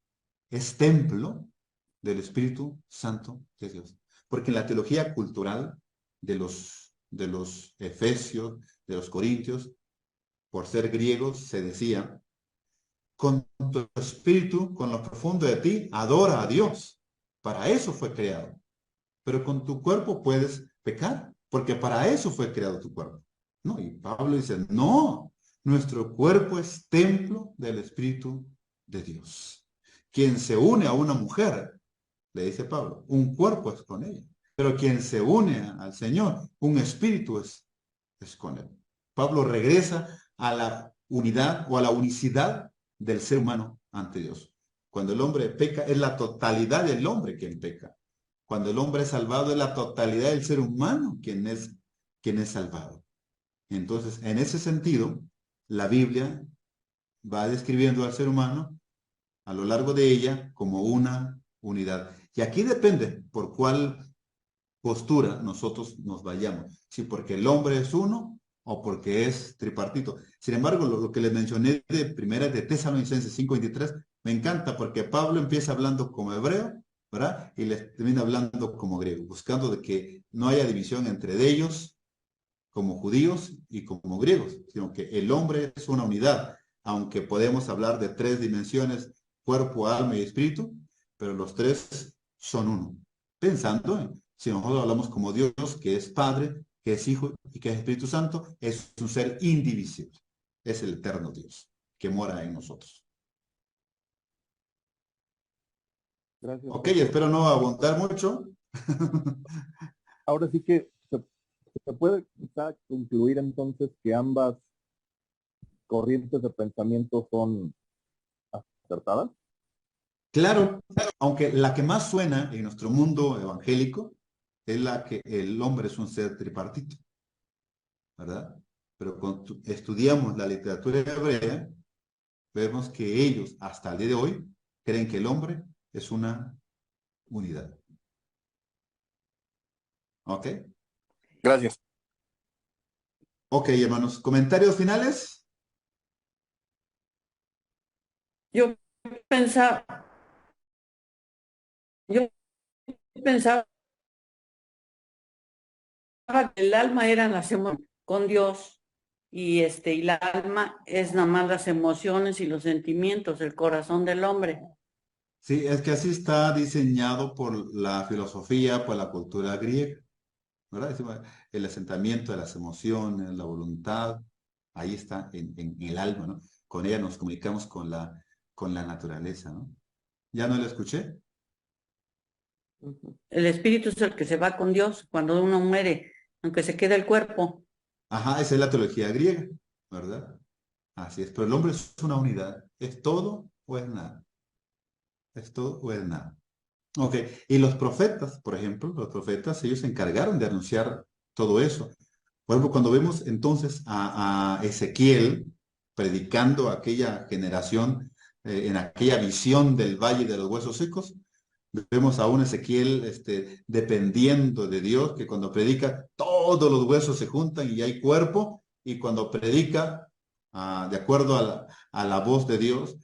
[SPEAKER 1] es templo del Espíritu Santo de Dios. Porque en la teología cultural de los efesios, de los corintios, por ser griegos, se decía, con tu espíritu, con lo profundo de ti, adora a Dios. Para eso fue creado. Pero con tu cuerpo puedes pecar, porque para eso fue creado tu cuerpo. No, y Pablo dice, no, nuestro cuerpo es templo del Espíritu de Dios. Quien se une a una mujer, le dice Pablo, un cuerpo es con ella. Pero quien se une al Señor, un espíritu es con él. Pablo regresa a la unidad o a la unicidad del ser humano ante Dios. Cuando el hombre peca, es la totalidad del hombre quien peca. Cuando el hombre es salvado, es la totalidad del ser humano quien es salvado. Entonces, en ese sentido, la Biblia va describiendo al ser humano a lo largo de ella como una unidad. Y aquí depende por cuál postura nosotros nos vayamos. Si porque el hombre es uno o porque es tripartito. Sin embargo, lo que les mencioné de primera de Tesalonicenses 5:23 me encanta porque Pablo empieza hablando como hebreo, ¿verdad? Y les termina hablando como griego, buscando de que no haya división entre ellos como judíos y como griegos, sino que el hombre es una unidad, aunque podemos hablar de tres dimensiones, cuerpo, alma y espíritu, pero los tres son uno. Pensando en, si nosotros hablamos como Dios, que es Padre, que es Hijo y que es Espíritu Santo, es un ser indivisible. Es el eterno Dios que mora en nosotros.
[SPEAKER 7] Gracias,
[SPEAKER 1] Ok,
[SPEAKER 7] pastor.
[SPEAKER 1] espero no abundar mucho.
[SPEAKER 7] Ahora sí que se puede quizá concluir entonces que ambas corrientes de pensamiento son acertadas.
[SPEAKER 1] Claro, aunque la que más suena en nuestro mundo evangélico es la que el hombre es un ser tripartito, ¿verdad? Pero cuando estudiamos la literatura hebrea, vemos que ellos, hasta el día de hoy, creen que el hombre es una unidad. ¿Ok?
[SPEAKER 7] Gracias.
[SPEAKER 1] Ok, hermanos, ¿comentarios finales?
[SPEAKER 6] Yo pensaba, yo pensaba que el alma eran las emociones con Dios y la alma es nada más las emociones y los sentimientos, el corazón del hombre.
[SPEAKER 1] Sí, es que así está diseñado por la filosofía, por la cultura griega, ¿verdad? El asentamiento de las emociones, la voluntad, ahí está en el alma, ¿no? Con ella nos comunicamos con la naturaleza, ¿no? ¿Ya no la escuché?
[SPEAKER 6] El espíritu es el que se va con Dios cuando uno muere, aunque se quede el cuerpo.
[SPEAKER 1] Ajá, esa es la teología griega, ¿verdad? Así es, pero el hombre es una unidad, es todo o es nada, es todo o es nada. Ok, y los profetas, por ejemplo, los profetas, ellos se encargaron de anunciar todo eso. Por ejemplo, cuando vemos entonces a Ezequiel predicando a aquella generación, en aquella visión del valle de los huesos secos, vemos a un Ezequiel dependiendo de Dios, que cuando predica todos los huesos se juntan y hay cuerpo, y cuando predica de acuerdo a la voz de Dios,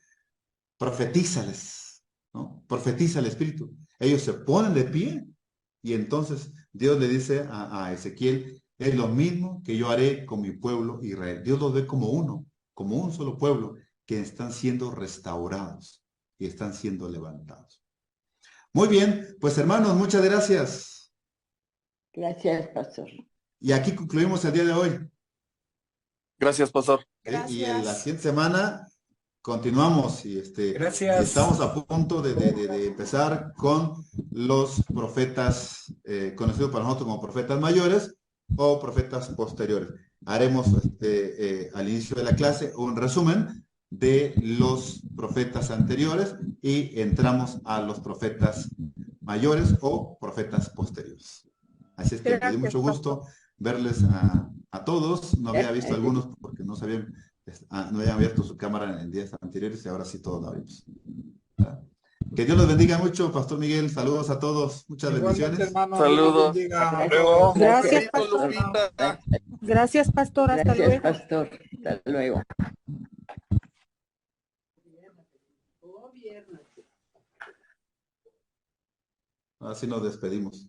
[SPEAKER 1] profetízales, ¿no? Profetiza el Espíritu. Ellos se ponen de pie y entonces Dios le dice a Ezequiel, es lo mismo que yo haré con mi pueblo Israel. Dios los ve como uno, como un solo pueblo, que están siendo restaurados y están siendo levantados. Muy bien, pues hermanos, muchas gracias.
[SPEAKER 2] Gracias, pastor.
[SPEAKER 1] Y aquí concluimos el día de hoy.
[SPEAKER 7] Gracias, pastor.
[SPEAKER 1] Y en la siguiente semana continuamos y
[SPEAKER 4] Gracias.
[SPEAKER 1] estamos a punto de empezar con los profetas conocidos para nosotros como profetas mayores o profetas posteriores. Haremos al inicio de la clase un resumen de los profetas anteriores y entramos a los profetas mayores o profetas posteriores. Así es que me dio
[SPEAKER 2] Gracias,
[SPEAKER 1] mucho
[SPEAKER 2] pastor.
[SPEAKER 1] gusto verles a todos. No había visto algunos porque no sabían, no habían abierto su cámara en días anteriores y ahora sí todos la abrimos. ¿Verdad? Que Dios los bendiga mucho, Pastor Miguel. Saludos a todos. Muchas
[SPEAKER 4] Igualmente,
[SPEAKER 1] bendiciones.
[SPEAKER 4] hermano. Dios los
[SPEAKER 7] Saludos.
[SPEAKER 4] bendiga.
[SPEAKER 7] Hasta luego.
[SPEAKER 2] Gracias,
[SPEAKER 8] Gracias, pastor.
[SPEAKER 7] Lupita.
[SPEAKER 8] Gracias, pastor. Hasta
[SPEAKER 2] Gracias,
[SPEAKER 8] luego.
[SPEAKER 2] pastor. Hasta luego.
[SPEAKER 1] Así nos despedimos.